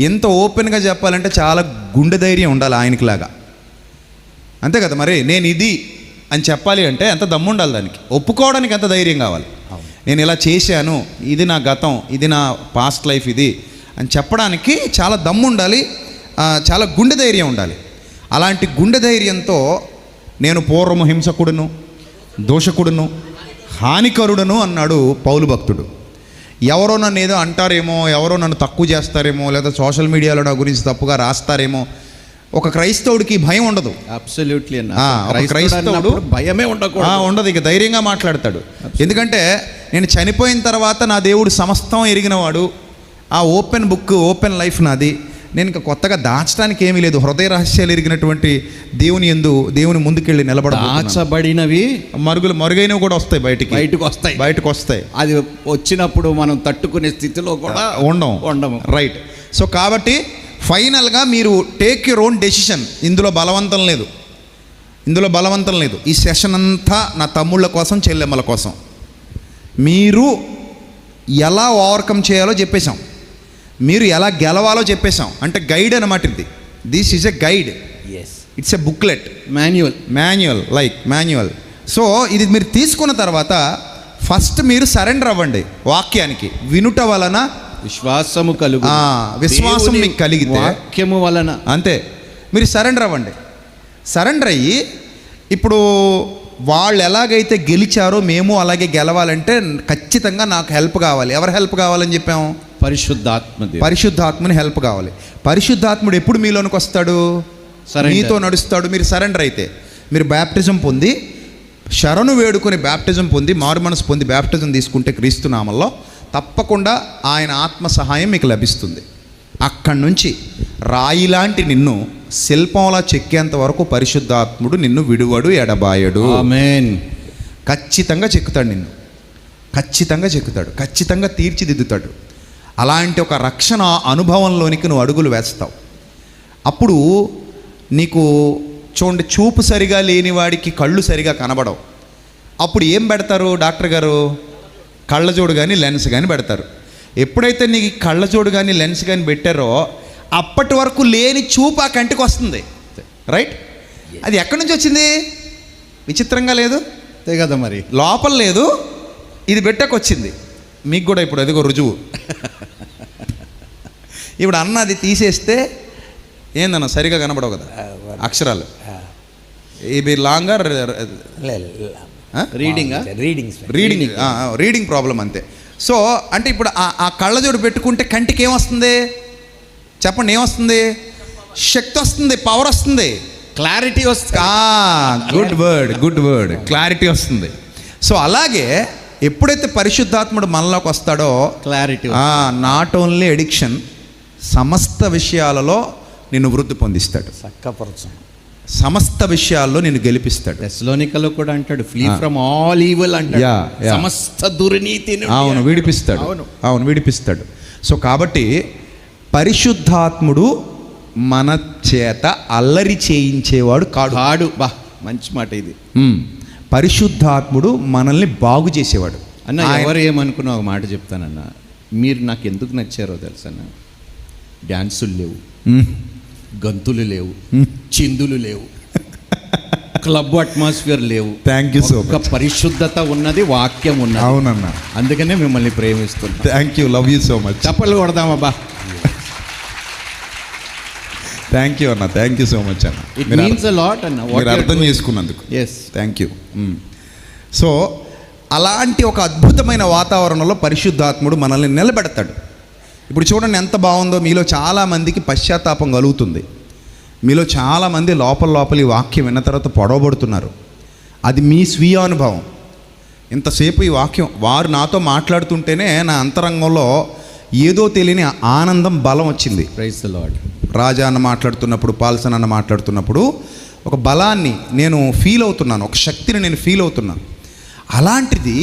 ఎంత ఓపెన్గా చెప్పాలంటే చాలా గుండె ధైర్యం ఉండాలి ఆయనకిలాగా, అంతే కదా. మరి నేను ఇది అని చెప్పాలి అంటే ఎంత దమ్ము ఉండాలి, దానికి ఒప్పుకోవడానికి ఎంత ధైర్యం కావాలి. నేను ఇలా చేశాను, ఇది నా గతం, ఇది నా పాస్ట్ లైఫ్, ఇది అని చెప్పడానికి చాలా దమ్ము ఉండాలి, చాలా గుండె ధైర్యం ఉండాలి. అలాంటి గుండె ధైర్యంతో నేను పూర్వము హింసకుడును, దోషకుడును, హానికరుడును అన్నాడు పౌలు భక్తుడు. ఎవరో నన్ను ఏదో అంటారేమో, ఎవరో నన్ను తక్కువ చేస్తారేమో, లేదా సోషల్ మీడియాలో నా గురించి తప్పుగా రాస్తారేమో. ఒక క్రైస్తవుడికి భయం ఉండదు. అబ్సల్యూట్లీ. క్రైస్తవుడు భయమే ఉండదు, ఇక ధైర్యంగా మాట్లాడతాడు. ఎందుకంటే నేను చనిపోయిన తర్వాత నా దేవుడు సమస్తం ఎరిగినవాడు, ఆ ఓపెన్ బుక్, ఓపెన్ లైఫ్ నాది, నేను ఇంకా కొత్తగా దాచడానికి ఏమీ లేదు. హృదయ రహస్యాలు ఎరిగినటువంటి దేవుని ముందుకెళ్ళి దాచబడినవి మరుగైనవి కూడా వస్తాయి, బయటకు వస్తాయి. అది వచ్చినప్పుడు మనం తట్టుకునే స్థితిలో కూడా ఉండము. రైట్. సో కాబట్టి ఫైనల్గా మీరు టేక్ యువర్ ఓన్ డెసిషన్. ఇందులో బలవంతం లేదు. ఈ సెషన్ అంతా నా తమ్ముళ్ళ కోసం, చెల్లెమ్మల కోసం. మీరు ఎలా ఓవర్కమ్ చేయాలో చెప్పేశాం, మీరు ఎలా గెలవాలో చెప్పేశాం. అంటే గైడ్ అన్నమాట ఇది. This is a guide. It's a booklet, manual. So ఇది మీరు తీసుకున్న తర్వాత ఫస్ట్ మీరు సరెండర్ అవ్వండి వాక్యానికి. వినుట వలన విశ్వాసం మీకు కలిగితే వాక్యము వలన, అంతే. మీరు సరెండర్ అవ్వండి. సరెండర్ అయ్యి ఇప్పుడు వాళ్ళు ఎలాగైతే గెలిచారో మేము అలాగే గెలవాలంటే ఖచ్చితంగా నాకు హెల్ప్ కావాలి. ఎవరు హెల్ప్ కావాలని చెప్పాము? పరిశుద్ధాత్మని హెల్ప్ కావాలి. పరిశుద్ధాత్ముడు ఎప్పుడు మీలోనికి వస్తాడు? మీతో నడుస్తాడు. మీరు సరెండర్ అయితే, మీరు బ్యాప్టిజం పొంది, శరణు వేడుకొని బ్యాప్టిజం పొంది, మారు మనసు పొంది బ్యాప్టిజం తీసుకుంటే క్రీస్తు నామంలో తప్పకుండా ఆయన ఆత్మ సహాయం మీకు లభిస్తుంది. అక్కడి నుంచి రాయిలాంటి నిన్ను శిల్పంలా చెక్కేంత వరకు పరిశుద్ధాత్ముడు నిన్ను విడువడు, ఎడబాయడు. ఆమేన్. ఖచ్చితంగా చెక్కుతాడు, నిన్ను ఖచ్చితంగా చెక్కుతాడు, ఖచ్చితంగా తీర్చిదిద్దుతాడు. అలాంటి ఒక రక్షణ అనుభవంలోనికి నువ్వు అడుగులు వేస్తావు. అప్పుడు నీకు చూడండి, చూపు సరిగా లేని వాడికి కళ్ళు సరిగా కనబడవు. అప్పుడు ఏం పెడతారు డాక్టర్ గారు? కళ్ళజోడు కానీ లెన్స్ కానీ పెడతారు. ఎప్పుడైతే నీకు కళ్ళజోడు కానీ లెన్స్ కానీ పెట్టారో అప్పటి వరకు లేని చూపు ఆ కంటికి వస్తుంది, రైట్? అది ఎక్కడి నుంచి వచ్చింది? విచిత్రంగా లేదు? అంతే కదా మరి. లోపల లేదు, ఇది పెట్టకొచ్చింది. మీకు కూడా ఇప్పుడు అదిగో రుజువు. ఇప్పుడు అన్న అది తీసేస్తే ఏందన్న సరిగా కనబడవు కదా అక్షరాలు. ఇది లాంగర్ రీడింగ్ ప్రాబ్లం అంతే. సో అంటే ఇప్పుడు ఆ కళ్ళజోడు పెట్టుకుంటే కంటికి ఏమొస్తుంది చెప్పండి? ఏమొస్తుంది? శక్తి వస్తుంది, పవర్ వస్తుంది, క్లారిటీ వస్తుంది. గుడ్ వర్డ్ క్లారిటీ వస్తుంది. సో అలాగే ఎప్పుడైతే పరిశుద్ధాత్ముడు మనలోకి వస్తాడో క్లారిటీ, నాట్ ఓన్లీ ఎడిక్షన్, సమస్త విషయాలలో నిన్ను వృద్ధి పొందిస్తాడు, సమస్త విషయాల్లో నిన్ను గెలిపిస్తాడు. తెస్సలోనికలో కూడా అంటాడు, ఫ్లీ ఫ్రమ్ ఆల్ ఈవిల్ అంటాడు. సమస్త దుర్నీతిని విడిపిస్తాడు. అవును విడిపిస్తాడు. సో కాబట్టి పరిశుద్ధాత్ముడు మన చేత అల్లరి చేయించేవాడు కాడు. బా, మంచి మాట ఇది. పరిశుద్ధాత్ముడు మనల్ని బాగు చేసేవాడు. అన్న ఎవరు ఏమనుకున్నా ఒక మాట చెప్తానన్న, మీరు నాకు ఎందుకు నచ్చారో తెలుసన్న, డ్యాన్సులు లేవు, గంతులు లేవు, చిందులు లేవు, క్లబ్ అట్మాస్ఫియర్ లేవు. Thank you so much. పరిశుద్ధత ఉన్నది, వాక్యం ఉన్నది. అవునన్నా, అందుకనే మిమ్మల్ని ప్రేమిస్తున్నా. Thank you, love you so much. చప్పట్లు కొడదామబ్బా. థ్యాంక్ యూ అన్న, థ్యాంక్ యూ సో మచ్ అన్న. ఇట్ మీన్స్ అ లాట్ అన్న, మీరు అర్థం చేసుకున్నందుకు. Yes, thank you. సో అలాంటి ఒక అద్భుతమైన వాతావరణంలో పరిశుద్ధాత్ముడు మనల్ని నిలబెడతాడు. ఇప్పుడు చూడండి ఎంత బాగుందో. మీలో చాలామందికి పశ్చాత్తాపం కలుగుతుంది. మీలో చాలామంది లోపల ఈ వాక్యం విన్న తర్వాత పొడవబడుతున్నారు. అది మీ స్వీయ అనుభవం. ఇంతసేపు ఈ వాక్యం వారు నాతో మాట్లాడుతుంటేనే నా అంతరంగంలో ఏదో తెలియని ఆనందం, బలం వచ్చింది. Praise the lord. రాజా అన్న మాట్లాడుతున్నప్పుడు, పాల్సన్ అన్న మాట్లాడుతున్నప్పుడు ఒక బలాన్ని నేను ఫీల్ అవుతున్నాను, ఒక శక్తిని నేను ఫీల్ అవుతున్నాను. అలాంటిది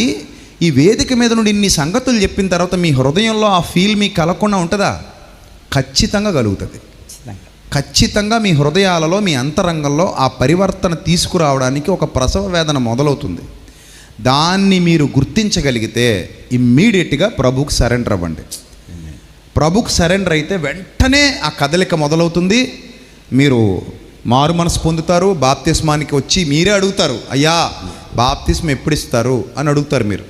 ఈ వేదిక మీద నుండి ఇన్ని సంగతులు చెప్పిన తర్వాత మీ హృదయంలో ఆ ఫీల్ మీకు కలగకుండా ఉంటుందా? ఖచ్చితంగా కలుగుతుంది. ఖచ్చితంగా మీ హృదయాలలో, మీ అంతరంగంలో ఆ పరివర్తన తీసుకురావడానికి ఒక ప్రసవ వేదన మొదలవుతుంది. దాన్ని మీరు గుర్తించగలిగితే ఇమ్మీడియట్గా ప్రభువుకు సరెండర్ అవ్వండి. ప్రభుకు సరెండర్ అయితే వెంటనే ఆ కదలిక మొదలవుతుంది. మీరు మారు మనసు పొందుతారు. బాప్తిస్మానికి వచ్చి మీరే అడుగుతారు, అయ్యా బాప్తిస్మం ఎప్పుడు ఇస్తారు అని అడుగుతారు. మీరు,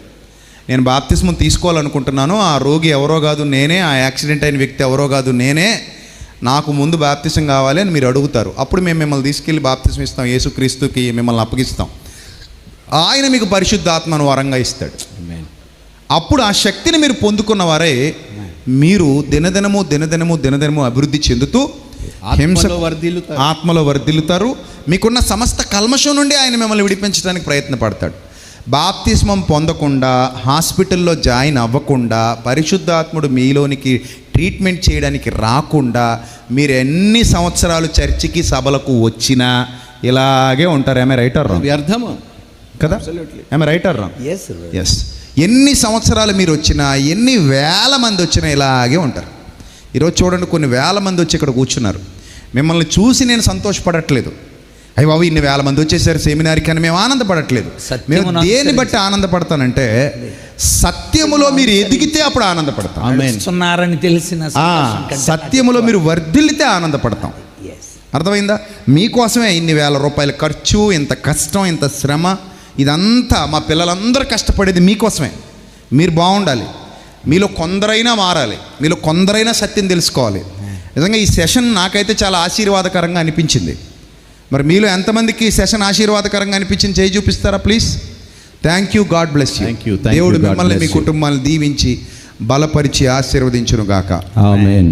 నేను బాప్తిస్మం తీసుకోవాలనుకుంటున్నాను, ఆ రోగి ఎవరో కాదు నేనే, ఆ యాక్సిడెంట్ అయిన వ్యక్తి ఎవరో కాదు నేనే, నాకు ముందు బాప్తిసం కావాలి అని మీరు అడుగుతారు. అప్పుడు మేము మిమ్మల్ని తీసుకెళ్ళి బాప్తిసం ఇస్తాం, యేసుక్రీస్తుకి మిమ్మల్ని అప్పగిస్తాం. ఆయన మీకు పరిశుద్ధాత్మను వరంగా ఇస్తాడు. అప్పుడు ఆ శక్తిని మీరు పొందుకున్న వారే మీరు దినదినము అభివృద్ధి చెందుతూ ఆత్మలో వర్ధిల్లుతారు. మీకున్న సమస్త కల్మషం నుండి ఆయన మిమ్మల్ని విడిపించడానికి ప్రయత్నపడతాడు. బాప్తిస్మం పొందకుండా, హాస్పిటల్లో జాయిన్ అవ్వకుండా, పరిశుద్ధాత్ముడు మీలోనికి ట్రీట్మెంట్ చేయడానికి రాకుండా మీరు ఎన్ని సంవత్సరాలు చర్చికి సభలకు వచ్చినా ఇలాగే ఉంటారు. ఏమే రైట్ ఆర్ రాంగ్? వ్యర్థము కదా? ఏమే రైట్ ఆర్ రాంగ్? ఎస్. ఎన్ని సంవత్సరాలు మీరు వచ్చినా, ఎన్ని వేల మంది వచ్చినా ఇలాగే ఉంటారు. ఈరోజు చూడండి, కొన్ని వేల మంది వచ్చి ఇక్కడ కూర్చున్నారు. మిమ్మల్ని చూసి నేను సంతోషపడట్లేదు, అయ్యి బాబు ఇన్ని వేల మంది వచ్చేసారు సెమినార్కి అని మేము ఆనందపడట్లేదు. మేము దేన్ని బట్టి ఆనందపడతానంటే, సత్యములో మీరు ఎదిగితే అప్పుడు ఆనందపడతాం. సత్యములో మీరు వర్ధిల్లితే ఆనందపడతాం. అర్థమైందా? మీకోసమే ఇన్ని వేల రూపాయల ఖర్చు, ఇంత కష్టం, ఇంత శ్రమ, ఇదంతా మా పిల్లలందరూ కష్టపడేది మీకోసమే. మీరు బాగుండాలి, మీలో కొందరైనా మారాలి, మీలో కొందరైనా సత్యం తెలుసుకోవాలి. నిజంగా ఈ సెషన్ నాకైతే చాలా ఆశీర్వాదకరంగా అనిపించింది. మరి మీలో ఎంతమందికి ఈ సెషన్ ఆశీర్వాదకరంగా అనిపించింది చేయి చూపిస్తారా please? Thank you, God bless you. దేవుడు మిమ్మల్ని, మీ కుటుంబాన్ని దీవించి బలపరిచి ఆశీర్వదించును గాక. ఆమేన్.